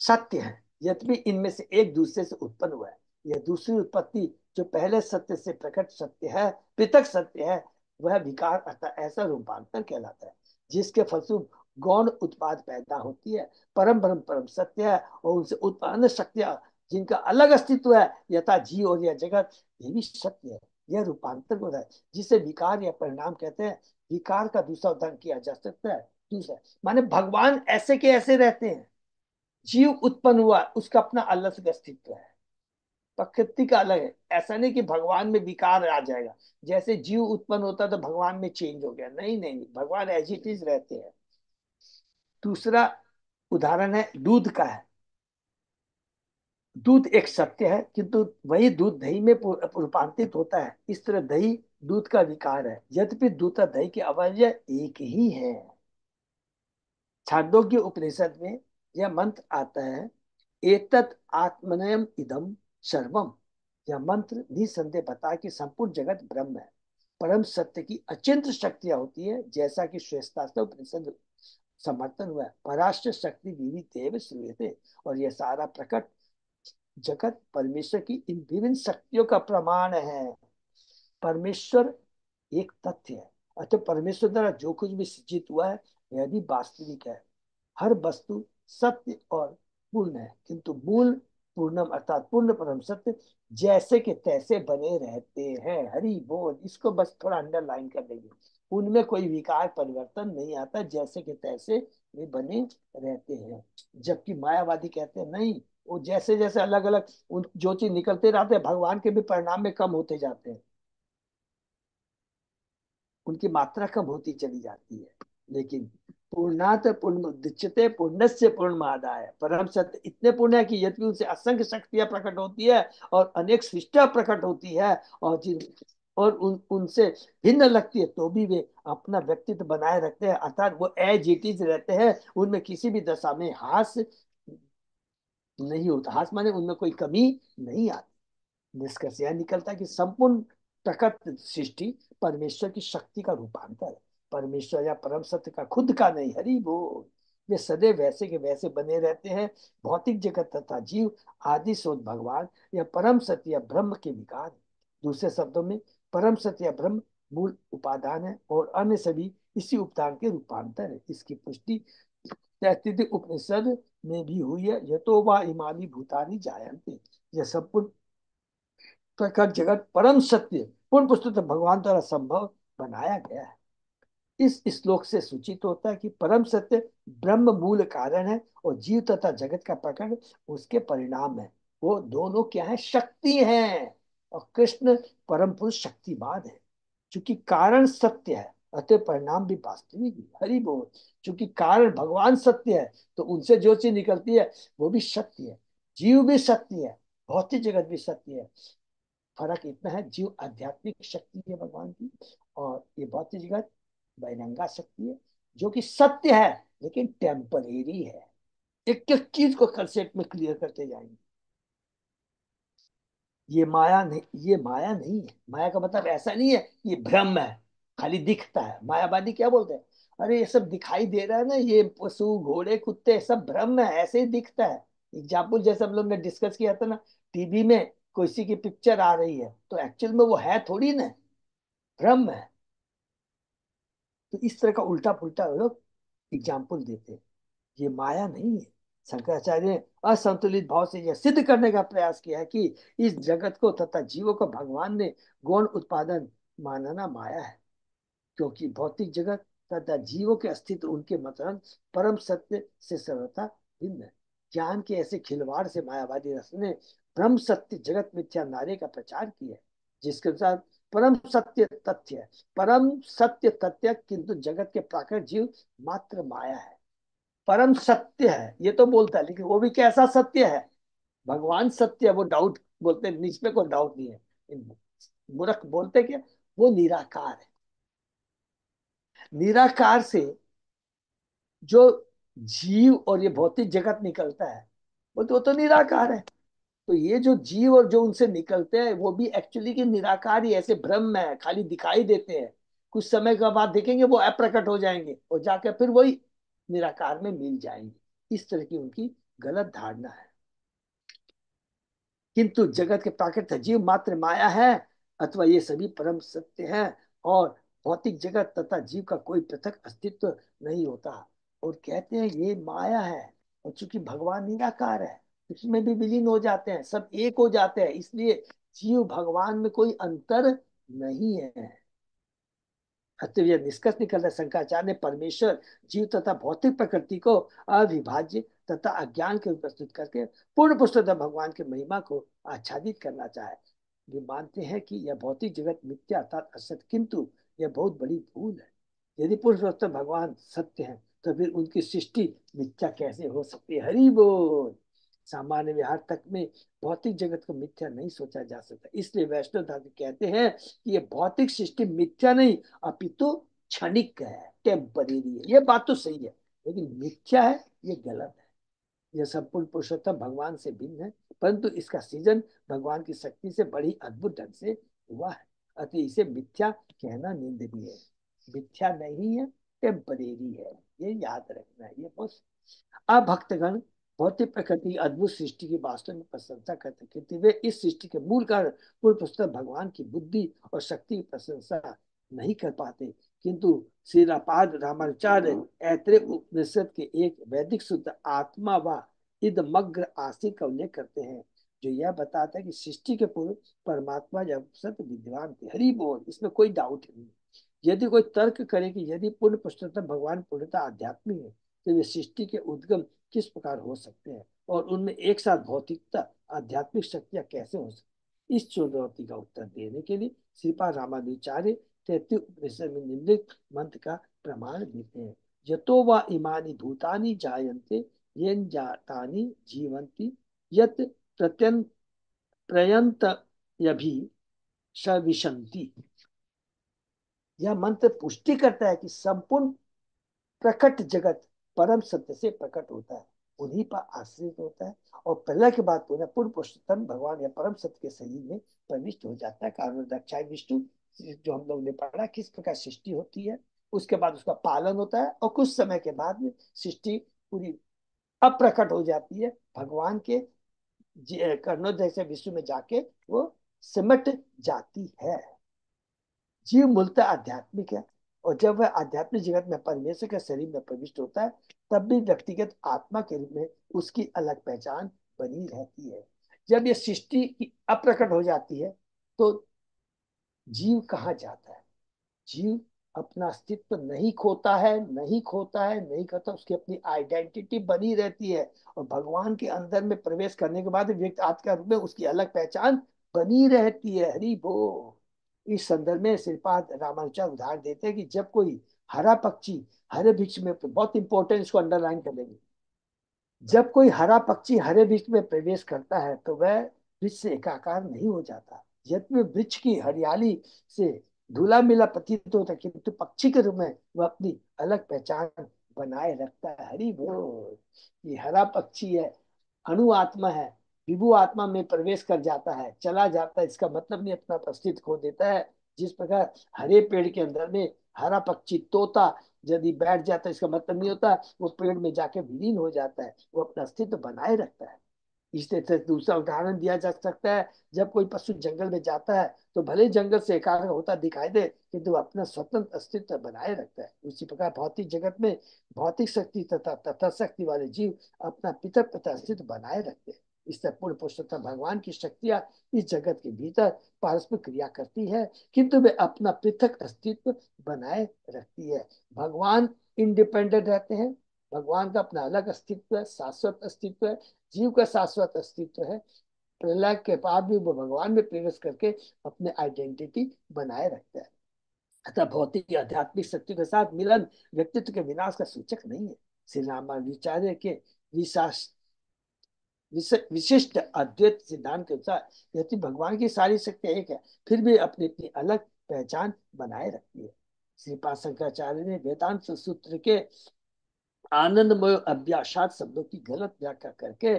सत्य है, यद्यपि इनमें से एक दूसरे से उत्पन्न हुआ है। यह दूसरी उत्पत्ति जो पहले सत्य से प्रकट सत्य है, पृथक सत्य है, वह विकार अर्थात ऐसा रूपांतर कहलाता है जिसके फलस्वरूप गौण उत्पाद पैदा होती है। परम ब्रह्म परम सत्य है और उनसे उत्पन्न शक्तियां जिनका अलग अस्तित्व है, यथा जीव और यह जगत, ये भी सत्य है। यह रूपांतर होता है जिसे विकार या परिणाम कहते हैं। विकार का दूसरा उदाहरण किया जा सकता है। दूसरा माने भगवान ऐसे के ऐसे रहते हैं, जीव उत्पन्न हुआ उसका अपना अलग अस्तित्व है, प्रकृति का अलग है। ऐसा नहीं कि भगवान में विकार आ जाएगा, जैसे जीव उत्पन्न होता तो भगवान में चेंज हो गया, नहीं नहीं, भगवान एज इट इज रहते हैं। दूसरा उदाहरण है दूध का है। दूध एक सत्य है, किंतु वही दूध दही में रूपांतरित होता है। इस तरह दही दूध का विकार है, यद्यपि दूध और दही के अवयव एक ही है। छांदोग्य उपनिषद में यह मंत्र आता है, एतत् आत्मनयम इदम सर्वम। यह मंत्र निसंदेह बता कि संपूर्ण जगत ब्रह्म है। परम सत्य की अचिंत शक्तियां होती है, जैसा कि श्वेताश्व उपनिषद समर्थन हुआ है। पराश्र शक्ति विविध श्रूयते। और यह सारा प्रकट जगत परमेश्वर की इन विभिन्न शक्तियों का प्रमाण है। परमेश्वर एक तथ्य है, अतः परमेश्वर द्वारा जो कुछ भी सृजित हुआ है वह भी वास्तविक है। हर वस्तु सत्य और पूर्ण है, किंतु मूल पूर्णम अर्थात पूर्ण परम सत्य जैसे के तैसे बने रहते हैं। हरि बोल। इसको बस थोड़ा अंडरलाइन कर देंगे, उनमें कोई विकार परिवर्तन नहीं आता, जैसे के तैसे वे बने रहते हैं। जबकि मायावादी कहते हैं नहीं, वो जैसे जैसे अलग अलग उन जो चीज निकलते रहते हैं, भगवान के भी परिणाम में कम होते जाते हैं, उनकी मात्रा कम होती चली जाती है। लेकिन पूर्णात पूर्ण उद्दिच्यते पूर्णस्य पूर्णमादाय। परम सत्य इतने पूर्ण है कि यद्यपि उनसे असंख्य शक्तियां प्रकट होती है और अनेक सृष्टियां प्रकट होती है और जिन और उनसे भिन्न लगती है, तो भी वे अपना व्यक्तित्व बनाए रखते हैं, अर्थात वो एज इट इज रहते हैं। उनमें किसी भी दशा में हास नहीं होता। हास माने उनमें कोई कमी नहीं आती। निष्कर्ष यह निकलता है कि संपूर्ण प्रकृत सृष्टि परमेश्वर की शक्ति का रूपांतर है। परमेश्वर या परम सत्य का खुद का नहीं। हरि बोल। वे सदैव वैसे के वैसे बने रहते हैं। भौतिक जगत तथा जीव आदि शोध भगवान या परम सत्य या ब्रह्म के विकार है। दूसरे शब्दों में परम सत्य या ब्रह्म मूल उपादान है और अन्य सभी इसी उपादान के रूपांतर है। इसकी पुष्टि तैत्तिरीय उपनिषद में भी हुई है, यतो वा इमानी भूतानि जायन्ते। यह संपूर्ण प्रकट जगत परम सत्य पूर्ण पुस्तक भगवान द्वारा संभव बनाया गया है। इस श्लोक से सूचित होता है कि परम सत्य ब्रह्म मूल कारण है और जीव तथा जगत का प्रकट उसके परिणाम है। वो दोनों क्या है? शक्ति हैं। और कृष्ण परम पुरुष शक्तिमान है। चूंकि कारण सत्य है, अतः परिणाम भी वास्तविक है। हरि बोल। चूंकि कारण भगवान सत्य है, तो उनसे जो चीज निकलती है वो भी सत्य है। जीव भी सत्य है, भौतिक जगत भी सत्य है। फर्क इतना है, जीव आध्यात्मिक शक्ति है भगवान की, और ये भौतिक जगत बहिरंगा शक्ति है जो कि सत्य है लेकिन टेम्परेरी है। एक एक चीज को कंसेप्ट में क्लियर करते जाएंगे। ये माया नहीं है। माया का मतलब ऐसा नहीं है कि ये भ्रम है, खाली दिखता है। मायावादी क्या बोलते हैं, अरे ये सब दिखाई दे रहा है ना, ये पशु घोड़े कुत्ते सब भ्रम है, ऐसे ही दिखता है। एग्जाम्पल जैसे हम लोग ने डिस्कस किया था ना, टीवी में किसी की पिक्चर आ रही है तो एक्चुअल में वो है थोड़ी ना, भ्रम है। तो इस तरह का उल्टा पुल्टा लोग एग्जाम्पल देते हैं। ये माया नहीं है। शंकराचार्य ने असंतुलित भाव से यह सिद्ध करने का प्रयास किया है कि इस जगत को तथा जीवों को भगवान ने गौण उत्पादन मानना माया है, क्योंकि भौतिक जगत तथा जीवों के अस्तित्व उनके मतलब परम सत्य से सर्वथा भिन्न है। ज्ञान के ऐसे खिलवाड़ से मायावादी रस ने ब्रह्म सत्य जगत मिथ्या नारे का प्रचार किया है, जिसके अनुसार परम सत्य तथ्य है, परम सत्य तथ्य, किंतु जगत के प्राकृत जीव मात्र माया है। परम सत्य है ये तो बोलता है, लेकिन वो भी कैसा सत्य है? भगवान सत्य है, वो डाउट बोलते हैं, इसमें कोई डाउट नहीं है। मूर्ख बोलते क्या? वो निराकार है। निराकार से जो जीव और ये भौतिक जगत निकलता है, वो तो निराकार है। तो ये जो जीव और जो उनसे निकलते हैं वो भी एक्चुअली की निराकार ही, ऐसे ब्रह्म है, खाली दिखाई देते हैं। कुछ समय के बाद देखेंगे वो अप्रकट हो जाएंगे और जाकर फिर वही निराकार में मिल जाएंगे। इस तरह की उनकी गलत धारणा है। किंतु जगत के प्राकृत जीव मात्र माया है, अथवा ये सभी परम सत्य है, और भौतिक जगत तथा जीव का कोई पृथक अस्तित्व नहीं होता। और कहते हैं ये माया है, और चूंकि भगवान निराकार है, उसमें भी विलीन हो जाते हैं, सब एक हो जाते हैं, इसलिए जीव भगवान में कोई अंतर नहीं है। अतः यह निष्कर्ष निकलता है, शंकराचार्य ने परमेश्वर, जीव तथा भौतिक प्रकृति को अविभाज्य तथा अज्ञान के रूप में प्रस्तुत करके पूर्ण पुरुषोत्तम भगवान की महिमा को आच्छादित करना चाहे। वे मानते हैं कि यह भौतिक जगत मिथ्या अर्थात असत्य, किंतु यह बहुत बड़ी भूल है। यदि पुरुषोत्तम भगवान सत्य है तो फिर उनकी सृष्टि मिथ्या कैसे हो सकती है? हरि बोल। सामान्य व्यवहार तक में भौतिक जगत को मिथ्या नहीं सोचा जा सकता, इसलिए वैष्णव धर्म कहते हैं कि ये भौतिक सृष्टि मिथ्या नहीं अपितु क्षणिक है, टेम्परेरी है। ये बात तो सही है, लेकिन मिथ्या है ये गलत है। यह संपूर्ण पुरुषोत्तम भगवान से भिन्न है, परंतु इसका सृजन भगवान की शक्ति से बड़ी अद्भुत ढंग से हुआ है। अतः इसे मिथ्या कहना निंदनीय है। मिथ्या नहीं है, टेम्परेरी है, ये याद रखना है। ये बस। अब भक्तगण भौतिक प्रकृति की अद्भुत सृष्टि की वास्तव में प्रशंसा करते हैं, क्योंकि वे इस सृष्टि के मूल कारण पूर्ण पुस्तक भगवान की बुद्धि और शक्ति की प्रशंसा नहीं कर पाते। किंतु श्री रापाद रामानुचार्य ऐत्रेय उपनिषद के एक वैदिक सूत्र आत्मा व इदमग्र आसि का उल्लेख करते हैं, जो यह बताता है कि सृष्टि के पूर्व परमात्मा या सत्य विद्वान थे। हरि बोल, इसमें कोई डाउट नहीं। यदि कोई तर्क करे कि यदि पूर्ण पुरुषोत्तम भगवान पूर्णतः आध्यात्मिक है, तो वे सृष्टि के उद्गम किस प्रकार हो सकते हैं, और उनमें एक साथ भौतिकता आध्यात्मिक शक्तियां कैसे हो सकती? इस चुनौती का उत्तर देने के लिए श्रीपाद रामानुचार्य तैत्तिरीय उपनिषद में निम्नलिखित मंत्र का प्रमाण देते हैं। यतो वा इमानि भूतानि जायन्ते येन जातानि जीवन्ति यत् प्रत्यंत प्रयंत यभि सविशन्ति। यह मंत्र पुष्टि करता है कि संपूर्ण प्रकट जगत परम सत्य से प्रकट होता है, उन्हीं पर आश्रित होता है, और प्रलय के बाद पुनः पूर्ण पुरुषोत्तम भगवान या परम सत्य के शरीर में प्रविष्ट हो जाता है। कारण दक्षाय विष्णु, जो हम लोग ने पढ़ा किस प्रकार सृष्टि होती है, उसके बाद उसका पालन होता है, और कुछ समय के बाद में सृष्टि पूरी अप्रकट हो जाती है, भगवान के कर्णों जैसे विश्व में जाके वो सिमट जाती है। जीव मूलतः आध्यात्मिक है, और जब वह आध्यात्मिक जगत में परमेश्वर के शरीर में प्रविष्ट होता है, तब भी व्यक्तिगत आत्मा के रूप में उसकी अलग पहचान बनी रहती है। जब यह सृष्टि की अप्रकट हो जाती है तो जीव कहाँ जाता है? जीव अपना अस्तित्व नहीं खोता है, नहीं खोता है, नहीं खोता, उसकी अपनी आइडेंटिटी बनी रहती है, और भगवान के अंदर में प्रवेश करने के बाद व्यक्ति आत्मा के रूप में उसकी अलग पहचान बनी रहती है। हरि बोल। इस संदर्भ में श्रीपाद रामानुचार्य उदाहरण देते हैं कि जब कोई हरा पक्षी हरे वृक्ष में, बहुत इंपॉर्टेंट, इसको अंडरलाइन कर लेंगे, जब कोई हरा पक्षी हरे वृक्ष में प्रवेश करता है तो वह वृक्ष से एकाकार नहीं हो जाता। यद्यपि वृक्ष की हरियाली से धुला मिला प्रतीत होता है, किंतु पक्षी के रूप में वह अपनी अलग पहचान बनाए रखता है। हरि बोल। ये हरा पक्षी है, अणु आत्मा है, विभु आत्मा में प्रवेश कर जाता है, चला जाता है, इसका मतलब नहीं अपना अस्तित्व खो देता है। जिस प्रकार हरे पेड़ के अंदर में हरा पक्षी तोता यदि बैठ जाता है, इसका मतलब नहीं होता वो पेड़ में जाके विलीन हो जाता है, वो अपना अस्तित्व बनाए रखता है। इसलिए तो दूसरा उदाहरण दिया जा सकता है, जब कोई पशु जंगल में जाता है तो भले ही जंगल से एकाग्र होता दिखाई दे, किंतु अपना स्वतंत्र अस्तित्व बनाए रखता है। उसी प्रकार भौतिक जगत में भौतिक शक्ति तथा तथा शक्ति वाले जीव अपना पितृ तथा अस्तित्व बनाए रखते हैं। इससे पूर्ण पुरुषोत्तम भगवान की शक्तियां इस जगत के भीतर पारस्परिक क्रिया करती है, किंतु वे अपना पृथक अस्तित्व बनाए रखती है। भगवान इंडिपेंडेंट रहते हैं, भगवान का अपना अलग अस्तित्व है, शाश्वत अस्तित्व है। जीव का शाश्वत अस्तित्व है, प्रलय के बाद भी वो भगवान में प्रवेश करके अपने आइडेंटिटी बनाए रखता है। अतः भौतिक या आध्यात्मिक शक्ति के साथ मिलन व्यक्तित्व के विनाश का सूचक नहीं है। श्री रामानुजाचार्य के विशास विशिष्ट अद्वैत सिद्धांत के अनुसार यदि भगवान की सारी शक्तियां एक है, फिर भी अपनी अपनी अलग पहचान बनाए रखती है। श्रीपाद शंकराचार्य ने वेदांत सूत्र के आनंदमय अभ्यासात शब्दों की गलत व्याख्या करके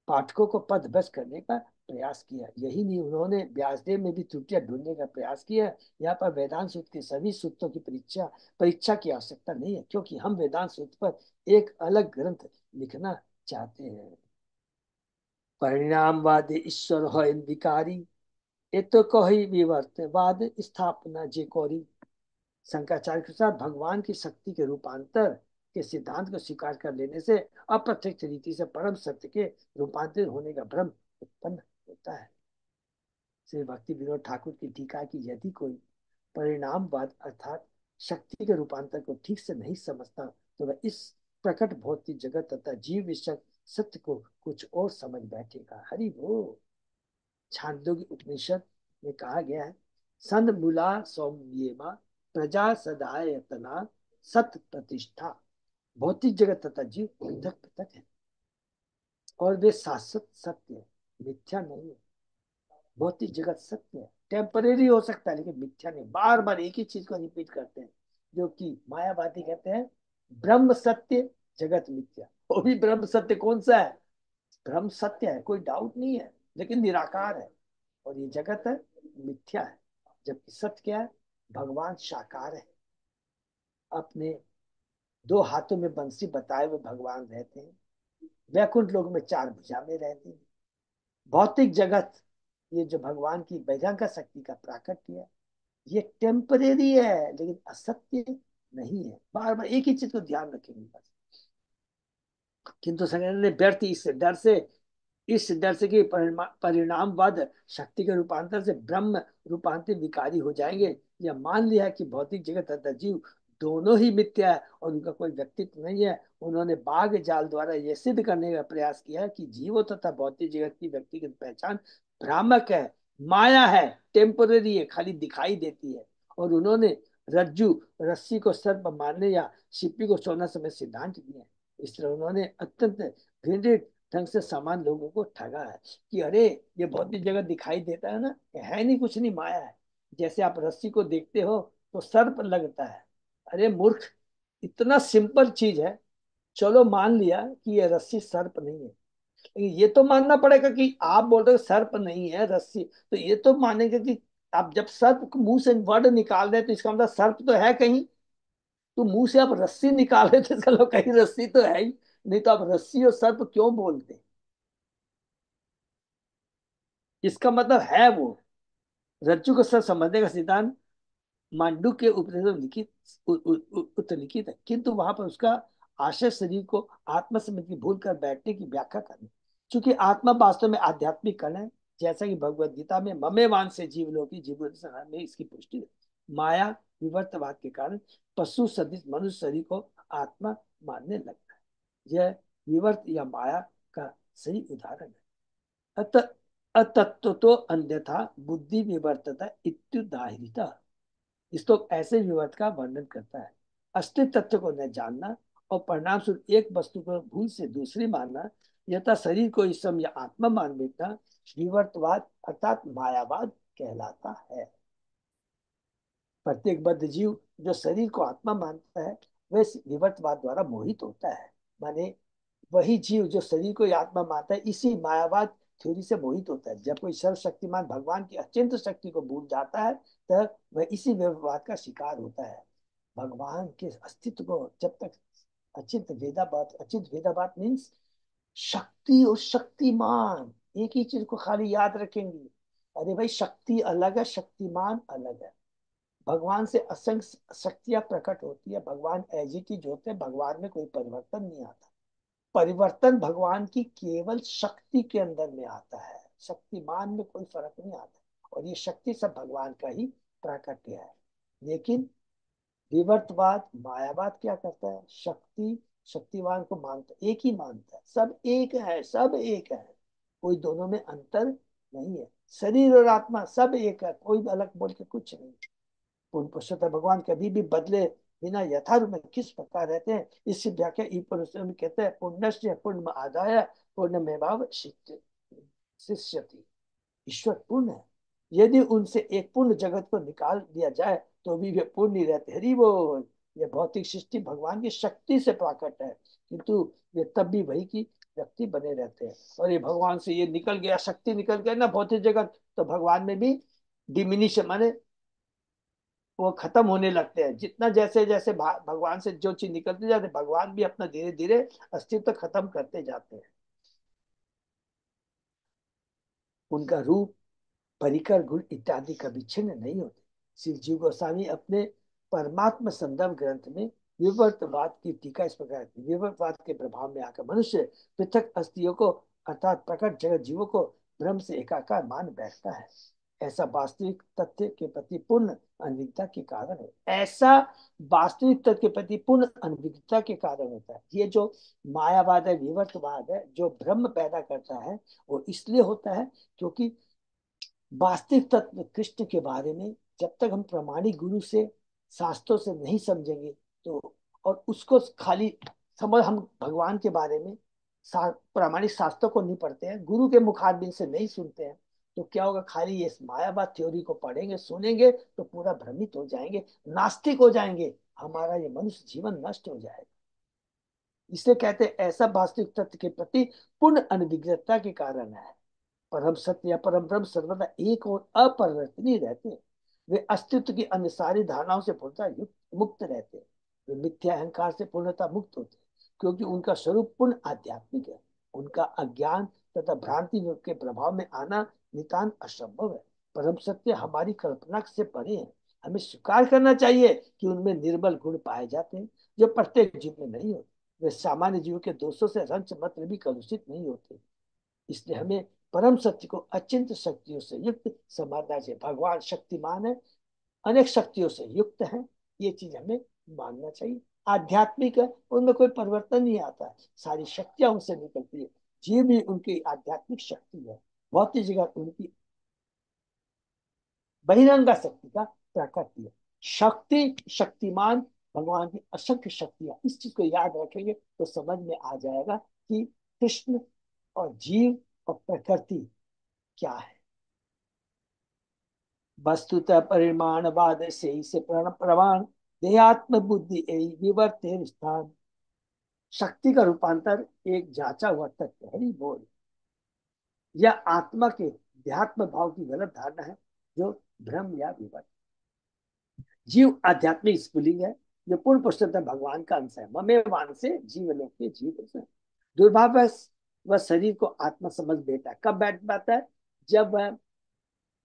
पाठकों को पथभ्रष्ट करने का प्रयास किया। यही नहीं, उन्होंने व्यासदेव में भी त्रुटियां ढूंढने का प्रयास किया। यहाँ पर वेदांत सूत्र के सभी सूत्रों की परीक्षा परीक्षा की आवश्यकता नहीं है, क्योंकि हम वेदांत सूत्र पर एक अलग ग्रंथ लिखना चाहते हैं। परिणामवाद ईश्वर है विकारी, ये तो कही विवर्तवाद स्थापना जे कौरी। शंकराचार्य के साथ भगवान की शक्ति के रूपांतर के सिद्धांत को स्वीकार कर लेने से अप्रत्यक्ष रीति से परम सत्य के रूपांतरित होने का भ्रम उत्पन्न होता है। श्री भक्ति विनोद ठाकुर की टीका की यदि कोई परिणामवाद अर्थात शक्ति के रूपांतर को ठीक से नहीं समझता, तो वह इस प्रकट भौतिक जगत तथा जीव विषय सत्य को कुछ और समझ बैठेगा। हरि बोल। छांदोग्य उपनिषद में कहा गया है, संद मूला सौम्येमा प्रजा सदायतना सत प्रतिष्ठा। भौतिक जगत तथा जीव पृथक पृथक है और वे शाश्वत सत्य है, मिथ्या नहीं है। भौतिक जगत सत्य है, टेम्परेरी हो सकता है, लेकिन मिथ्या नहीं। बार बार एक ही चीज को रिपीट करते हैं, जो कि मायावादी कहते हैं ब्रह्म सत्य जगत मिथ्या। वो भी ब्रह्म सत्य कौन सा है? ब्रह्म सत्य है, कोई डाउट नहीं है, लेकिन निराकार है। और ये जगत है मिथ्या है, जबकि सत्य क्या है? भगवान साकार है, अपने दो हाथों में बंसी बताए हुए भगवान रहते हैं, वैकुंठ लोक में चार भुजा में रहते हैं। भौतिक जगत ये जो भगवान की बहिरंग शक्ति का प्राकट्य है, ये टेम्परेरी है, लेकिन असत्य नहीं है। बार बार एक ही चीज को ध्यान रखेंगे बस। किंतु संग्रह ने व्यर्थ इस डर से कि परिणामवाद शक्ति के रूपांतर से ब्रह्म रूपांतरित विकारी हो जाएंगे, यह मान लिया कि भौतिक जगत तथा जीव दोनों ही मिथ्या है और उनका कोई व्यक्तित्व नहीं है। उन्होंने बाग जाल द्वारा यह सिद्ध करने का प्रयास किया है कि जीवों तथा भौतिक जगत की व्यक्तिगत पहचान भ्रामक है, माया है, टेम्पोररी है, खाली दिखाई देती है। और उन्होंने रज्जु रस्सी को सर्प मानने या शिप्पी को सोना समय सिद्धांत दिए। इस तरह उन्होंने अत्यंत घृणित ढंग से समान लोगों को ठगा है कि अरे ये भौतिक जगत दिखाई देता है ना, है नहीं, कुछ नहीं, माया है। जैसे आप रस्सी को देखते हो तो सर्प लगता है। अरे मूर्ख, इतना सिंपल चीज है, चलो मान लिया कि ये रस्सी सर्प नहीं है, लेकिन ये तो मानना पड़ेगा कि आप बोल रहे हो सर्प नहीं है रस्सी, तो ये तो मानेंगे कि आप जब सर्प मुंह से वर्ड निकाल रहे तो इसका मतलब सर्प तो है कहीं। तो मुंह से आप रस्सी निकाल रहे थे, इसका मतलब कहीं रस्सी तो है ही, नहीं तो आप रस्सी और सर्प क्यों बोलते? इसका मतलब है वो रज्जु को सर समझने का सिद्धांत मांडू के उपनिषद में लिखित लिखित है, किंतु वहां पर उसका आशय शरीर को आत्मा समझ की भूल कर बैठने की व्याख्या करनी। क्योंकि आत्मा वास्तव में आध्यात्मिक कण है, जैसा कि भगवत गीता में ममेवान से जीवलोकी जीव में इसकी पुष्टि है। माया विवर्तवाद के कारण पशु सदृश मनुष्य शरीर को आत्मा मानने लगता है। यह विवर्त या माया का सही उदाहरण है। अत अतत्व तो अन्यथा बुद्धि विवर्तता इत्युदाहरिता। श्लोक ऐसे विवर्त का वर्णन करता है। अस्तित्व तत्व को न जानना और परिणाम स्वरूप एक वस्तु को भूल से दूसरी मानना, यथा शरीर को ईश्वर या आत्मा मान बैठना, विवर्तवाद अर्थात मायावाद कहलाता है। प्रत्येक बद्ध जीव जो शरीर को आत्मा मानता है वह इस विवर्तवाद द्वारा मोहित होता है। माने वही जीव जो शरीर को आत्मा मानता है इसी मायावाद थ्योरी से मोहित होता है। जब कोई सर्वशक्तिमान भगवान की अचिंत शक्ति को भूल जाता है तब वह इसी व्यवहार का शिकार होता है। भगवान के अस्तित्व को जब तक अचिंत वेदाबाद मीन्स शक्ति और शक्तिमान एक ही चीज को खाली याद रखेंगे। अरे भाई, शक्ति अलग है, शक्तिमान अलग है। भगवान से असंख्य शक्तियां प्रकट होती है, भगवान एज इट इज होते हैं, भगवान में कोई परिवर्तन नहीं आता। परिवर्तन भगवान की केवल शक्ति के अंदर में आता है, शक्तिमान में कोई फर्क नहीं आता। और ये शक्ति सब भगवान का ही प्राकट्य है। लेकिन विवर्तवाद मायावाद क्या करता है, शक्ति शक्तिवान को मानता, एक ही मानता है, सब एक है, सब एक है, कोई दोनों में अंतर नहीं है। शरीर और आत्मा सब एक है, कोई अलग बोल के कुछ नहीं। पूर्ण पुरुषोत्तम भगवान कभी भी बदले बिना यथार्थ में किस प्रकार रहते हैं, इसकी व्याख्या ई पुरुषों में कहते हैं, पुण्यस्य पूर्ण आदाय पूर्णमेवाव शिष्यति। ईश्वर पूर्ण है, यदि उनसे एक पूर्ण जगत को निकाल दिया जाए तो भी वे पूर्ण ही रहते। हरि बोल। ये भौतिक सृष्टि भगवान की शक्ति से प्रकट है, किंतु वे तब भी वही की व्यक्ति बने रहते हैं। और ये भगवान से ये निकल गया, शक्ति निकल गया ना भौतिक जगत, तो भगवान में भी डिमिनिश माने वो खत्म होने लगते हैं। जितना जैसे जैसे भगवान से जो चीज निकलती जाती है, भगवान भी अपना धीरे धीरे अस्तित्व खत्म करते जाते हैं। उनका रूप परिकर गुण इत्यादि कभी छिन्न नहीं होते। श्री जीव गोस्वामी अपने परमात्मा संदर्भ ग्रंथ में विवर्तवाद की टीका इस प्रकार की, विवर्तवाद के प्रभाव में आकर मनुष्य पृथक अस्थियों को अर्थात प्रकट जगत जीवों को ब्रह्म से एकाकार मान बैठता है। ऐसा वास्तविक तथ्य के प्रति पूर्ण अनभिज्ञता के कारण है। ऐसा वास्तविक तथ्य के प्रति पूर्ण अनभिज्ञता के कारण होता है। ये जो मायावाद है, विवर्तवाद है, जो भ्रम पैदा करता है, वो इसलिए होता है क्योंकि वास्तविक तत्व कृष्ण के बारे में जब तक हम प्रामाणिक गुरु से शास्त्रों से नहीं समझेंगे, तो और उसको खाली समझ, हम भगवान के बारे में प्रामाणिक शास्त्रों को नहीं पढ़ते हैं, गुरु के मुखारबिन से नहीं सुनते हैं, तो क्या होगा, खाली ये मायावाद थ्योरी को पढ़ेंगे सुनेंगे तो पूरा भ्रमित हो जाएंगे, नास्तिक हो जाएंगे, हमारा ये मनुष्य जीवन नष्ट हो जाएगा। इसलिए कहते हैं ऐसा वास्तविक तत्व के प्रति पूर्ण अनभिज्ञता के कारण है। परम सत्य या परम ब्रह्म सर्वदा एक और अपरिवर्तनीय रहते हैं। वे अस्तित्व की अन्य सारी धारणाओं से पूर्णतः युक्त मुक्त रहते हैं। वे मिथ्या अहंकार से पूर्णतः मुक्त होते हैं, क्योंकि उनका स्वरूप पूर्ण आध्यात्मिक है। उनका अज्ञान तथा भ्रांति के प्रभाव में आना नितांत असंभव है। परम सत्य हमारी कल्पना से परे है। हमें स्वीकार करना चाहिए कि उनमें निर्बल गुण पाए जाते हैं, जो प्रत्येक जीव में नहीं होते। वे सामान्य जीव के दोषों से रंच मात्र भी कलुषित नहीं होते। इसलिए हमें परम सत्य को अचिंत शक्तियों से युक्त समझना चाहिए। भगवान शक्तिमान है, अनेक शक्तियों से युक्त है, ये चीज हमें मानना चाहिए। आध्यात्मिक है, उनमें कोई परिवर्तन नहीं आता है, सारी शक्तियां उनसे निकलती है। जीव भी उनकी आध्यात्मिक शक्ति है, भौतिक जगत उनकी बहिरंगा शक्ति का प्राकट्य है। शक्ति शक्तिमान भगवान की असंख्य शक्तियां, इस चीज को याद रखेंगे तो समझ में आ जाएगा कि कृष्ण और जीव और प्रकृति क्या है। वस्तुतः परिमाणवाद से ही से प्रमाण देहात्म बुद्धि विवर्ते स्थान। शक्ति का रूपांतर एक जांचा हुआ तत्व है, बोल। यह आत्मा के देहात्म भाव की गलत धारणा है, जो भ्रम या विवर्त। जीव आध्यात्मिक स्फुलिंग है, जो पूर्ण पुरुषोत्तम भगवान का अंश है। ममे वान से जीवलोक के जीव से दुर्भाग्य वह शरीर को आत्मा समझ बैठा है। कब बैठ पाता है, जब वह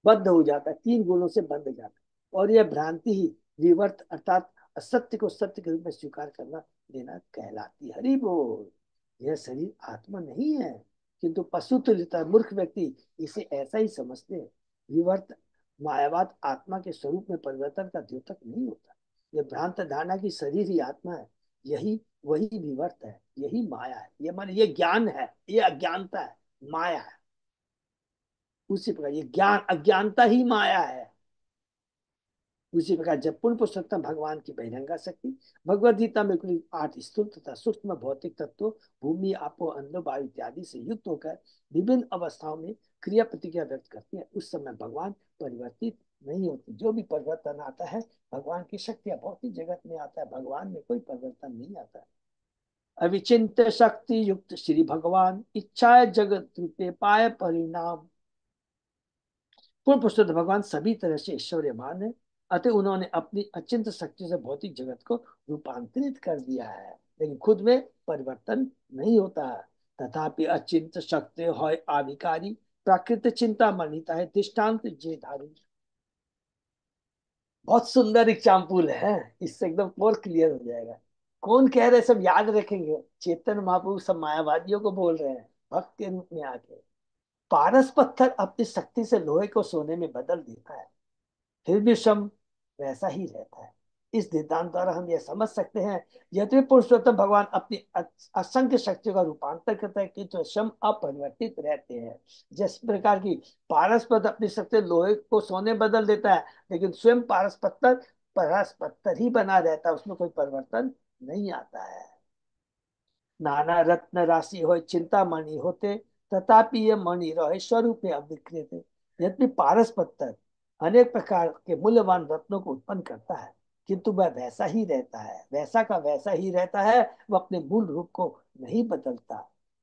बद्ध हो जाता है, तीन गुणों से बंध जाता है। और यह भ्रांति ही विवर्त अर्थात असत्य को सत्य के रूप में स्वीकार करना लेना कहलाती। हरि बोल। यह शरीर आत्मा नहीं है, किंतु पशु तुल्यता मूर्ख व्यक्ति इसे ऐसा ही समझते हैं। विवर्त मायावाद आत्मा के स्वरूप में परिवर्तन का द्योतक नहीं होता। यह भ्रांत धारणा की शरीर ही आत्मा है, यही वही विवर्त है, यही माया है। ये मान ये ज्ञान है, ये अज्ञानता है, माया है। उसी प्रकार ये ज्ञान अज्ञानता ही माया है। उसी प्रकार जब पूर्ण पुरुषोत्तम भगवान की बहिरंगा शक्ति भगवद गीता में कुल 8 स्थूल तथा सूक्ष्म भौतिक तत्वों भूमि आपो अन्न वायु इत्यादि से युक्त होकर विभिन्न अवस्थाओं में क्रिया प्रतिक्रिया व्यक्त करती है, उस समय भगवान परिवर्तित नहीं होती। जो भी परिवर्तन आता है भगवान की शक्तियां भौतिक जगत में आता है, भगवान में कोई परिवर्तन नहीं आता है। अविचिंत शक्ति युक्त श्री भगवान इच्छा जगत रूपे पाए परिणाम। पूर्ण पुरुषोत्तम भगवान सभी तरह से ऐश्वर्यमान है, अतः उन्होंने अपनी अचिंत शक्ति से भौतिक जगत को रूपांतरित कर दिया है, लेकिन खुद में परिवर्तन नहीं होता है। तथापि अचिंत शक्ति है आविकारी, प्राकृत चिंता मनिता है दृष्टांत जे धारी। बहुत सुंदर एग्जाम्पल है, इससे एकदम और क्लियर हो जाएगा। कौन कह रहे, सब याद रखेंगे, चेतन महाप्रभु सब मायावादियों को बोल रहे हैं भक्त के रूप में आके। पारस पत्थर अपनी शक्ति से लोहे को सोने में बदल देता है, फिर भी श्रम वैसा ही रहता है। इस सिद्धांत द्वारा हम यह समझ सकते हैं, यद्यपि पुरुषोत्तम भगवान अपनी असंख्य शक्तियों का रूपांतर करता है कि तो श्रम अपरिवर्तित रहते हैं। जिस प्रकार की पारस पत्थर अपनी शक्ति लोहे को सोने बदल देता है, लेकिन स्वयं पारस पत्थर ही बना रहता है, उसमें कोई परिवर्तन नहीं आता है। नाना रत्न राशि हो चिंता मणि होते, तथापि ये मणि रहे स्वरूप अविकृत। यद्यपि पारस पत्थर अनेक प्रकार के मूल्यवान रत्नों को उत्पन्न करता है, किंतु वह वैसा ही रहता है, वैसा का वैसा ही रहता है, वह अपने मूल रूप को नहीं बदलता।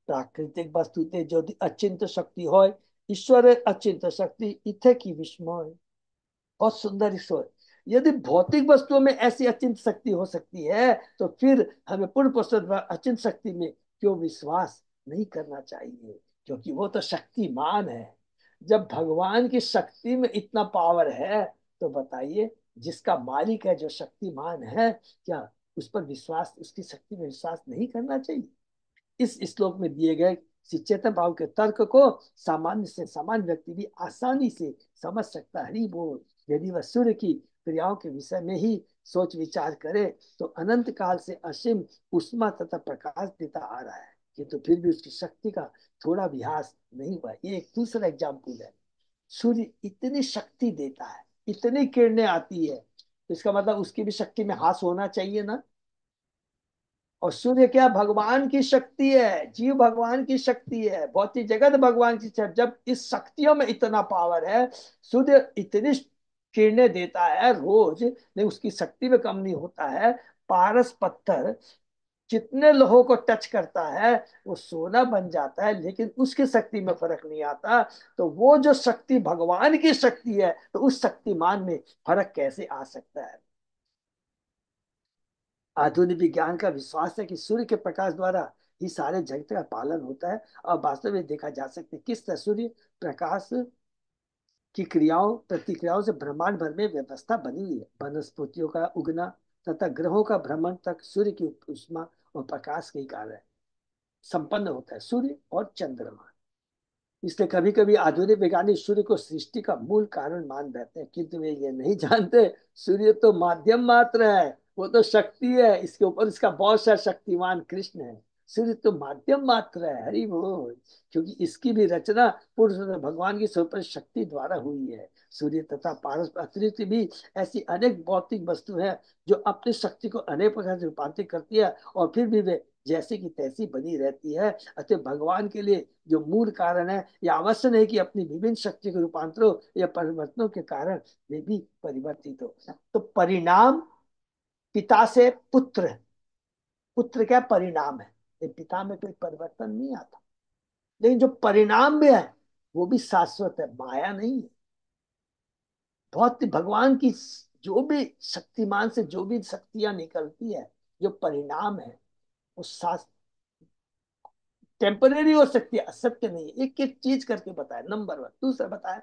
प्राकृतिक वस्तुते जो अचिंत शक्ति हो, ईश्वर अचिंत शक्ति इथे की विस्मय। बहुत सुंदर ईश्वर। यदि भौतिक वस्तुओं में ऐसी अचिंत शक्ति हो सकती है, तो फिर हमें पूर्ण पुरुष अचिंत शक्ति में क्यों विश्वास नहीं करना चाहिए, क्योंकि वो तो शक्तिमान है। जब भगवान की शक्ति में इतना पावर है, तो बताइए, जिसका मालिक है, जो शक्तिमान है, क्या उस पर विश्वास, उसकी शक्ति में विश्वास नहीं करना चाहिए? इस श्लोक में दिए गए चेतन भाव के तर्क को सामान्य से सामान्य व्यक्ति भी आसानी से समझ सकता है। हरि बोल। यदि वह सूर्य की क्रियाओं के विषय में ही सोच विचार करे, तो अनंत काल से असीम उष्मा तथा प्रकाश देता आ रहा है, किंतु तो फिर भी उसकी शक्ति का थोड़ा भी ह्रास नहीं हुआ। ये एक दूसरा एग्जाम्पल है। सूर्य इतनी शक्ति देता है, इतनी किरणें आती है, तो इसका मतलब उसकी भी शक्ति में ह्रास होना चाहिए ना। और सूर्य क्या, भगवान की शक्ति है, जीव भगवान की शक्ति है, भौतिक जगत भगवान की शक्ति। जब इस शक्तियों में इतना पावर है, सूर्य इतनी किरणें देता है रोज, लेकिन उसकी शक्ति में कम नहीं होता है। पारस पत्थर जितने लोगों को टच करता है, वो सोना बन जाता है, लेकिन उसकी शक्ति में फर्क नहीं आता। तो वो जो शक्ति भगवान की शक्ति है, तो उस शक्तिमान में फर्क कैसे आ सकता है? आधुनिक विज्ञान का विश्वास है कि सूर्य के प्रकाश द्वारा ही सारे जगत का पालन होता है, और वास्तव में देखा जा सकता है किस तरह सूर्य प्रकाश की क्रियाओं प्रतिक्रियाओं से ब्रह्मांड भर में व्यवस्था बनी हुई है। वनस्पतियों का उगना तथा ग्रहों का भ्रमण तक सूर्य की उष्मा और प्रकाश के कारण संपन्न होता है, सूर्य और चंद्रमा। इसलिए कभी कभी आधुनिक वैज्ञानिक सूर्य को सृष्टि का मूल कारण मान बैठते हैं, किंतु वे ये नहीं जानते सूर्य तो माध्यम मात्र है, वो तो शक्ति है, इसके ऊपर इसका बहुत सा शक्तिमान कृष्ण है। सूर्य तो माध्यम मात्र है, हरि बोल। क्योंकि इसकी भी रचना पूर्ण भगवान की स्वरूप शक्ति द्वारा हुई है। सूर्य तथा पारस अतिरिक्त भी ऐसी अनेक भौतिक वस्तु है, जो अपनी शक्ति को अनेक प्रकार से रूपांतरित करती है, और फिर भी वे जैसी की तैसी बनी रहती है। अतः भगवान के लिए जो मूल कारण है, यह अवश्य नहीं कि अपनी विभिन्न शक्ति के रूपांतरों या परिवर्तनों के कारण वे भी परिवर्तित हो। तो परिणाम पिता से पुत्र, पुत्र क्या परिणाम है, ये पिता में कोई परिवर्तन नहीं आता। लेकिन जो परिणाम भी है, वो भी शाश्वत है, माया नहीं है। बहुत भगवान की जो भी शक्तिमान से जो भी शक्तियां निकलती है, जो परिणाम है, वो टेम्परेरी हो सकती है, असत्य नहीं है। एक एक चीज करके बताया, नंबर वन। दूसरा बताया,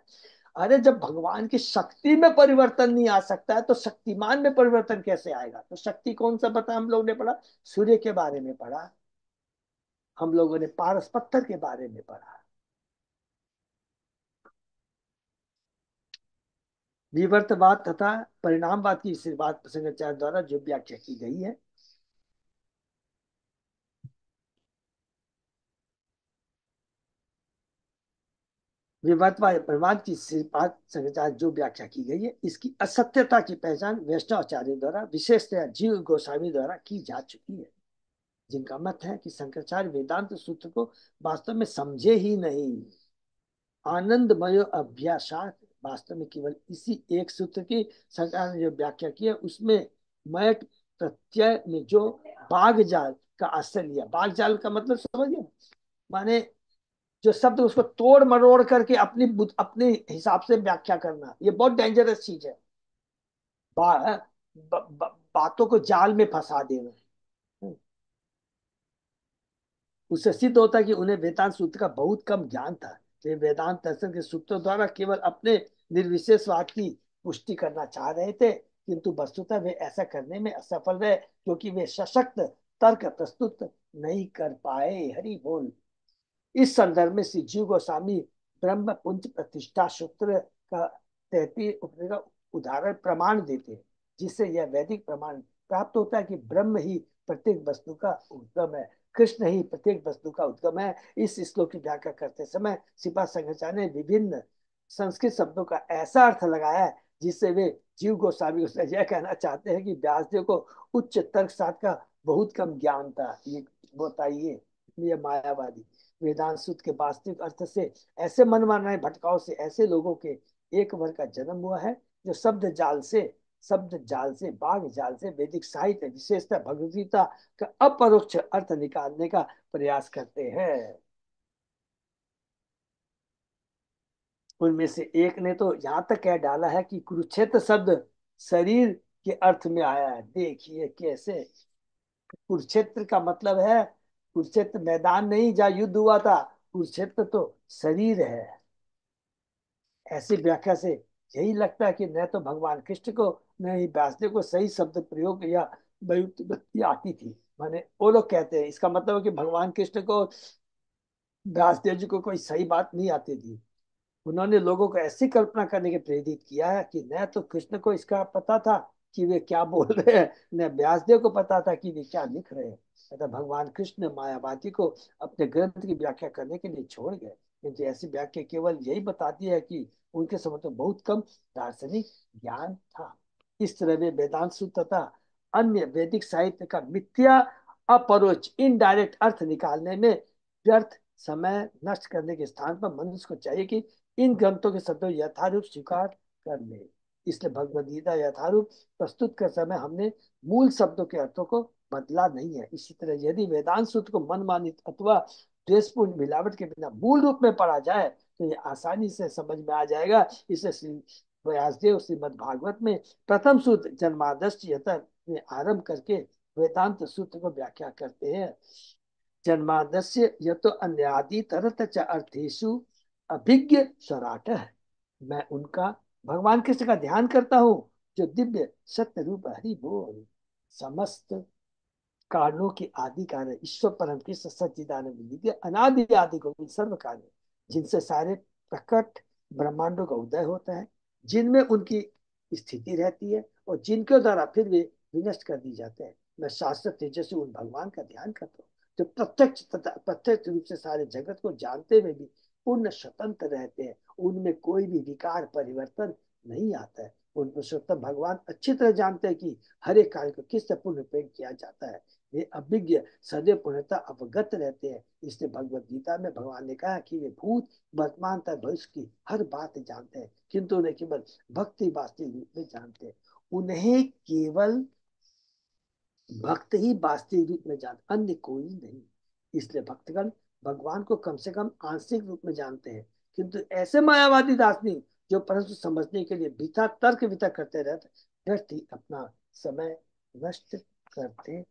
अरे जब भगवान की शक्ति में परिवर्तन नहीं आ सकता है, तो शक्तिमान में परिवर्तन कैसे आएगा? तो शक्ति कौन सा बताया हम लोग ने पढ़ा? सूर्य के बारे में पढ़ा, हम लोगों ने पारस पत्थर के बारे में पढ़ा। विवर्तवाद तथा परिणामवाद की इस बात प्रसंगाचार्य द्वारा जो व्याख्या की गई है, विवर्तवाद परिणाम की इस बात प्रसंगाचार्य जो व्याख्या की गई है, इसकी असत्यता की पहचान वैष्णवाचार्य द्वारा, विशेषतया जीव गोस्वामी द्वारा की जा चुकी है, जिनका मत है कि शंकराचार्य वेदांत सूत्र को वास्तव में समझे ही नहीं। आनंदमय अभ्यासात, वास्तव में केवल इसी एक सूत्र की शंकराचार्य ने जो व्याख्या की है, उसमें मयट प्रत्यय में जो बाग जाल का आश्रय लिया। बाग जाल का मतलब समझिए, माने जो शब्द उसको तोड़ मरोड़ करके अपने हिसाब से व्याख्या करना, ये बहुत डेंजरस चीज है। बा, बातों को जाल में फंसा देना। उससे सिद्ध होता है कि उन्हें वेदांत सूत्र का बहुत कम ज्ञान था। वे वेदांत दर्शन के सूत्रों द्वारा केवल अपने निर्विशेषवाद की पुष्टि करना चाह रहे थे, किंतु वस्तुतः वे ऐसा करने में असफल रहे, क्योंकि वे सशक्त तर्क प्रस्तुत नहीं कर पाए। हरि बोल। इस संदर्भ में श्री जीव गोस्वामी ब्रह्म पुंज प्रतिष्ठा सूत्र का 33 उपनिषद का उदाहरण प्रमाण देते हैं, जिससे यह वैदिक प्रमाण प्राप्त होता है कि ब्रह्म ही प्रत्येक वस्तु का उद्गम है, कृष्ण ही प्रत्येक वस्तु का उद्गम है। इस श्लोक की व्याख्या करते समय श्रीपाद शंकराचार्य ने विभिन्न संस्कृत शब्दों का ऐसा अर्थ लगाया है जिससे वे जीव गोस्वामी को यह कहना चाहते हैं कि व्यासदेव को उच्च तर्क शास्त्र का बहुत कम ज्ञान था। ये बताइए, ये मायावादी वेदांत सूत्र के वास्तविक अर्थ से ऐसे मनमाना भटकाव से ऐसे लोगों के एक वर्ग का जन्म हुआ है जो शब्द जाल से बाघ जाल से वैदिक साहित्य विशेषतः भगवदगीता का अपरोक्ष अर्थ निकालने का प्रयास करते हैं। उनमें से एक ने तो यहाँ तक कह डाला है कि कुरुक्षेत्र शब्द शरीर के अर्थ में आया है। देखिए कैसे, कुरुक्षेत्र का मतलब है कुरुक्षेत्र मैदान नहीं जहाँ युद्ध हुआ था, कुरुक्षेत्र तो शरीर है। ऐसी व्याख्या से यही लगता है कि न तो भगवान कृष्ण को न ही व्यासदेव को सही शब्द प्रयोग या व्युत्पत्ति आती थी। माने वो लोग कहते हैं इसका मतलब है कि भगवान कृष्ण को व्यासदेव जी को कोई सही बात नहीं आती थी। उन्होंने लोगों को ऐसी कल्पना करने के प्रेरित किया है कि न तो कृष्ण को इसका पता था कि वे क्या बोल रहे हैं, न व्यासदेव को पता था कि वे क्या लिख रहे हैं। अतः भगवान कृष्ण मायावादी को अपने ग्रंथ की व्याख्या करने के लिए छोड़ गए, क्योंकि ऐसी व्याख्या केवल यही बताती है कि उनके समय तो बहुत कम दार्शनिक ज्ञान था। इस तरह वे वेदांत सूत्र तथा अन्य वैदिक साहित्य का मिथ्या अपरोक्ष इनडायरेक्ट अर्थ निकालने में व्यर्थ समय नष्ट करने के स्थान पर मनुष्य को चाहिए कि इन ग्रंथों के शब्दों यथारूप स्वीकार कर ले। इसलिए भगवद गीता यथारूप प्रस्तुत कर समय हमने मूल शब्दों के अर्थों को बदला नहीं है। इसी तरह यदि वेदांत सूत्र को मनमानित अथवा द्वेषपूर्ण मिलावट के बिना मूल रूप में पढ़ा जाए तो ये आसानी से समझ में आ जाएगा। इसे श्री व्यासदेव श्रीमद भागवत में प्रथम सूत्र जन्मादश्च यतः में आरंभ करके वेदांत सूत्र को व्याख्या करते हैं। जन्मादस्य यतो अन्यादि तरत च अर्थेषु अभिज्ञ स्वराट है। मैं उनका भगवान कृष्ण का ध्यान करता हूँ जो दिव्य सत्य रूप हरि बोल। समस्त कारणों के आदि कारण ईश्वर परम कृष्ण सच्चिदानंद विद्या अनादि आदि गोविंद सर्व कार्य, जिनसे सारे प्रकट ब्रह्मांडों का उदय होता है, जिनमें उनकी स्थिति रहती है और जिनके द्वारा फिर वे विनष्ट कर दी जाते हैं। मैं शाश्वत तेजस्वी उन भगवान का ध्यान करता हूँ जो प्रत्यक्ष तथा प्रत्यक्ष रूप से सारे जगत को जानते हुए भी पूर्ण स्वतंत्र रहते हैं। उनमें कोई भी विकार परिवर्तन नहीं आता है। उन पुरुषोत्तम भगवान अच्छी तरह जानते हैं कि हर एक कार्य को किस तरह पूर्ण प्रयोग किया जाता है। वे अभिज्ञ सदैव पूर्णता अवगत रहते हैं। इसलिए भगवत गीता में भगवान ने कहा कि वे भूत वर्तमान तथा भविष्य की हर बात जानते हैं, किंतु उन्हें केवल भक्ति वास्तविक रूप में जानते हैं। उन्हें केवल भक्त ही वास्तविक रूप में जानते, अन्य कोई नहीं। इसलिए भक्तगण भगवान को कम से कम आंशिक रूप में जानते हैं, किंतु ऐसे मायावादी दास नहीं जो परंतु समझने के लिए वृथा तर्क वितर्क करते रहते, व्यर्थ ही अपना समय नष्ट करते हैं।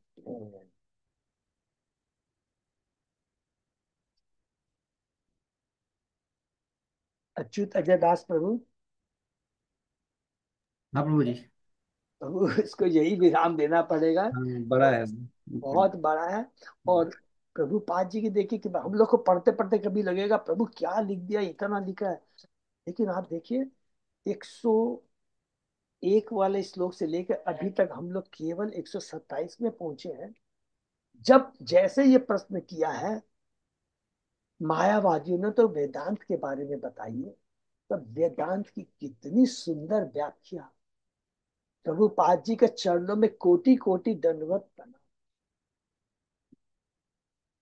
अच्युत अजय दास प्रभु, हाँ प्रभु जी। प्रभु इसको यही विराम देना पड़ेगा। हाँ, बड़ा है। बहुत बड़ा है। और प्रभुपाद जी की देखिए कि हम लोग को पढ़ते पढ़ते कभी लगेगा प्रभु क्या लिख दिया, इतना लिखा है। लेकिन आप देखिए 101 वाले श्लोक से लेकर अभी तक हम लोग केवल 127 में पहुंचे हैं। जब जैसे ये प्रश्न किया है मायावादियों ने तो वेदांत के बारे में बताइए, तब वेदांत की कितनी सुंदर व्याख्या। प्रभुपाद जी के चरणों में कोटि कोटि दंडवत प्रणाम,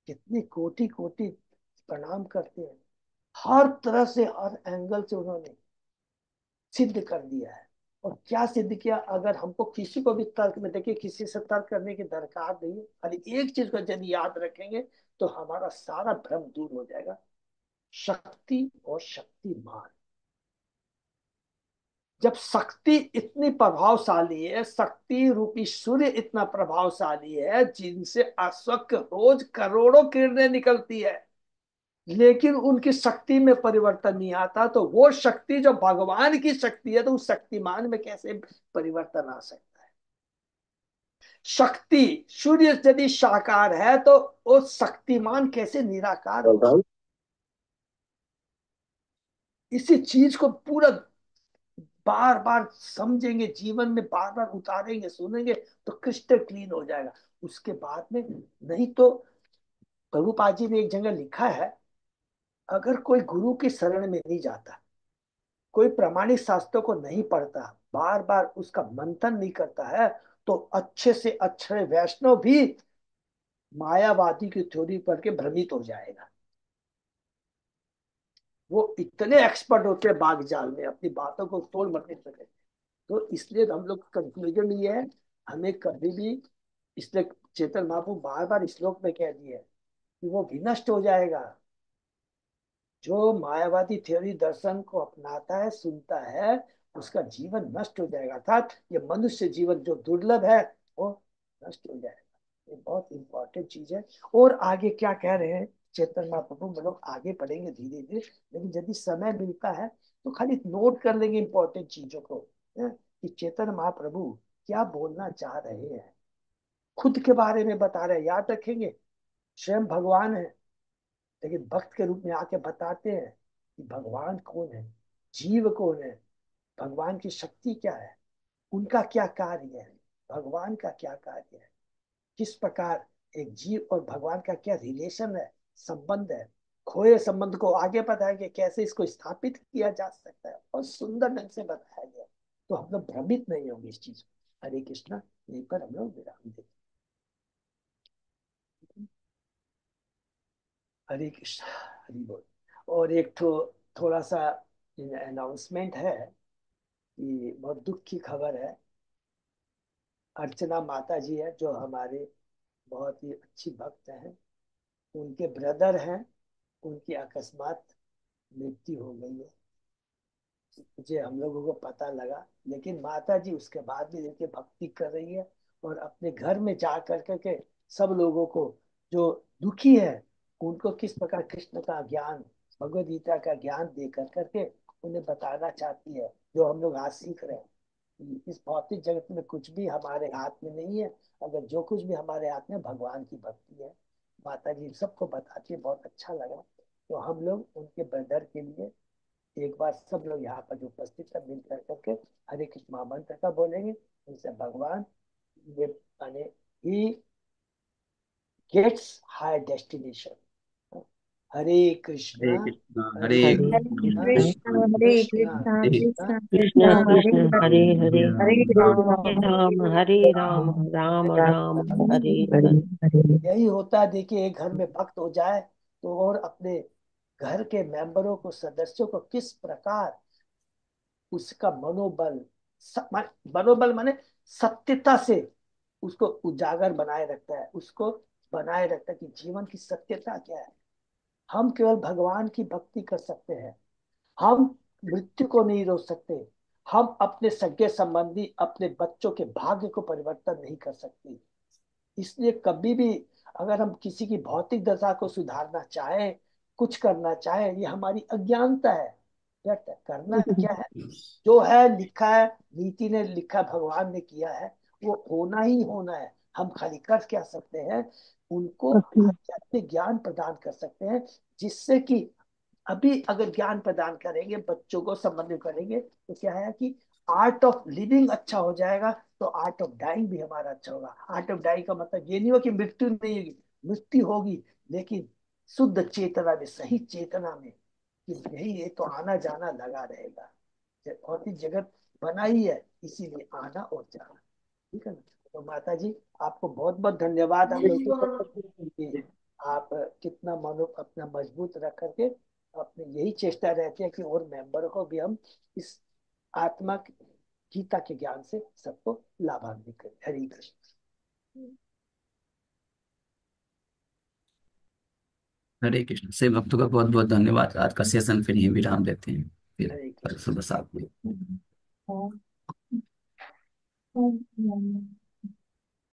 कितनी कोटि कोटि प्रणाम करते हैं। हर तरह से हर एंगल से उन्होंने सिद्ध कर दिया है। और क्या सिद्ध किया, अगर हमको किसी को भी तर्क में, देखिए किसी से तर्क करने की दरकार नहीं है, खाली एक चीज को यदि याद रखेंगे तो हमारा सारा भ्रम दूर हो जाएगा। शक्ति और शक्तिमान, जब शक्ति इतनी प्रभावशाली है, शक्ति रूपी सूर्य इतना प्रभावशाली है, जिनसे अश्वक रोज करोड़ों किरणें निकलती है, लेकिन उनकी शक्ति में परिवर्तन नहीं आता, तो वो शक्ति जो भगवान की शक्ति है, तो उस शक्तिमान में कैसे परिवर्तन आ सकता है? शक्ति, सूर्य यदि साकार है तो वो शक्तिमान कैसे निराकार हो सकता? इसी चीज को पूरा बार बार समझेंगे, जीवन में बार बार उतारेंगे, सुनेंगे, तो क्रिस्टल क्लीन हो जाएगा। उसके बाद में, नहीं तो प्रभुपाद जी ने एक जगह लिखा है, अगर कोई गुरु की शरण में नहीं जाता, कोई प्रामाणिक शास्त्रों को नहीं पढ़ता, बार बार उसका मंथन नहीं करता है, तो अच्छे से अच्छे वैष्णव भी मायावादी की थ्योरी पढ़ के भ्रमित हो जाएगा। वो इतने एक्सपर्ट होते हैं बाग जाल में, अपनी बातों को तोड़ मरोड़ सके। तो इसलिए हम लोग कंक्लूजन ये है, हमें कभी भी, इसलिए चेतन महाप्रभु बार बार श्लोक में कह दिए कि वो विनष्ट हो जाएगा। जो मायावादी थ्योरी दर्शन को अपनाता है, सुनता है, उसका जीवन नष्ट हो जाएगा, अर्थात ये मनुष्य जीवन जो दुर्लभ है, वो नष्ट हो जाएगा। ये बहुत इंपॉर्टेंट चीज है। और आगे क्या कह रहे हैं चेतन महाप्रभु, हम लोग आगे पढ़ेंगे धीरे धीरे, लेकिन यदि समय मिलता है तो खाली नोट कर लेंगे इंपॉर्टेंट चीजों को, है? कि चेतन महाप्रभु क्या बोलना चाह रहे हैं, खुद के बारे में बता रहे हैं। याद रखेंगे, स्वयं भगवान है, लेकिन भक्त के रूप में आके बताते हैं कि भगवान कौन है, जीव कौन है, भगवान की शक्ति क्या है, उनका क्या कार्य है, भगवान का क्या कार्य है, किस प्रकार एक जीव और भगवान का क्या रिलेशन है, संबंध है। खोए संबंध को आगे बताया कि कैसे इसको स्थापित किया जा सकता है, और सुंदर ढंग से बताया गया। तो हम लोग भ्रमित नहीं होंगे इस चीज को। हरे कृष्णा, यहीं पर हम लोग विराम देते हैं। हरे कृष्णा, हरि बोल। और एक थोड़ा सा अनाउंसमेंट है कि बहुत दुख की खबर है। अर्चना माता जी है, जो हमारे बहुत ही अच्छी भक्त हैं, उनके ब्रदर हैं, उनकी अकस्मात मृत्यु हो गई है। मुझे, हम लोगों को पता लगा, लेकिन माता जी उसके बाद भी देखिए भक्ति कर रही है, और अपने घर में जा कर करके सब लोगों को जो दुखी है, उनको किस प्रकार कृष्ण का ज्ञान, भगवद गीता का ज्ञान दे कर करके उन्हें बताना चाहती है, जो हम लोग आज सीख रहे हैं। इस भौतिक जगत में कुछ भी हमारे हाथ में नहीं है, अगर जो कुछ भी हमारे हाथ में भगवान की भक्ति है। माता जी सबको बताती है, बहुत अच्छा लगा। तो हम लोग उनके ब्रदर के लिए एक बार सब लोग यहाँ पर जो उपस्थित है मिल कर करके हरे कृष्ण महामंत्र का बोलेंगे। उनसे भगवान, ये माने, ही गेट्स हायर डेस्टिनेशन। हरे कृष्णा, हरे कृष्णा हरे हरे हरे कृष्णा, कृष्ण कृष्ण हरे कृष्णा कृष्ण हरे कृष्णा, कृष्ण कृष्ण कृष्ण हरे कृष्ण हरे हरे हरे हरे हरे राम राम हरे राम राम राम हरे हरे। यही होता है। देखिए, एक घर में भक्त हो जाए तो, और अपने घर के मेंबरों को, सदस्यों को किस प्रकार उसका मनोबल, मनोबल माने सत्यता से उसको उजागर बनाए रखता है, उसको बनाए रखता है कि जीवन की सत्यता क्या है। हम केवल भगवान की भक्ति कर सकते हैं, हम मृत्यु को नहीं रोक सकते, हम अपने सगे संबंधी, अपने बच्चों के भाग्य को परिवर्तन नहीं कर सकते। इसलिए कभी भी अगर हम किसी की भौतिक दशा को सुधारना चाहें, कुछ करना चाहें, ये हमारी अज्ञानता है। करना क्या है, जो है लिखा है, नीति ने लिखा, भगवान ने किया है, वो होना ही होना है। हम खाली कर क्या सकते हैं, उनको आध्यात्मिक ज्ञान प्रदान कर सकते हैं, जिससे कि अभी अगर ज्ञान प्रदान करेंगे, बच्चों को संबंधित करेंगे, तो क्या है कि आर्ट ऑफ लिविंग अच्छा हो जाएगा, तो आर्ट ऑफ डाइंग भी हमारा अच्छा होगा। आर्ट ऑफ डाइंग का मतलब ये नहीं हो कि मृत्यु नहीं होगी, मृत्यु होगी, लेकिन शुद्ध चेतना में, सही चेतना में, कि यही ये तो आना जाना लगा रहेगा। भौतिक जगत बना ही है इसीलिए आना और जाना। ठीक है ना? तो माता जी, आपको बहुत बहुत धन्यवाद हम लोग कि आप कितना मनो अपना मजबूत रख करके, अपने यही चेष्टा रहती है कि और मेंबर को भी हम इस आत्मा गीता के ज्ञान से सबको लाभान्वित करें। हरि कृष्ण। हरे कृष्ण से भक्तों का बहुत बहुत धन्यवाद। आज का सेशन फिर यहीं विराम देते हैं, फिर हरे कल कृष्ण। सुबह 7 बजे। हाँ।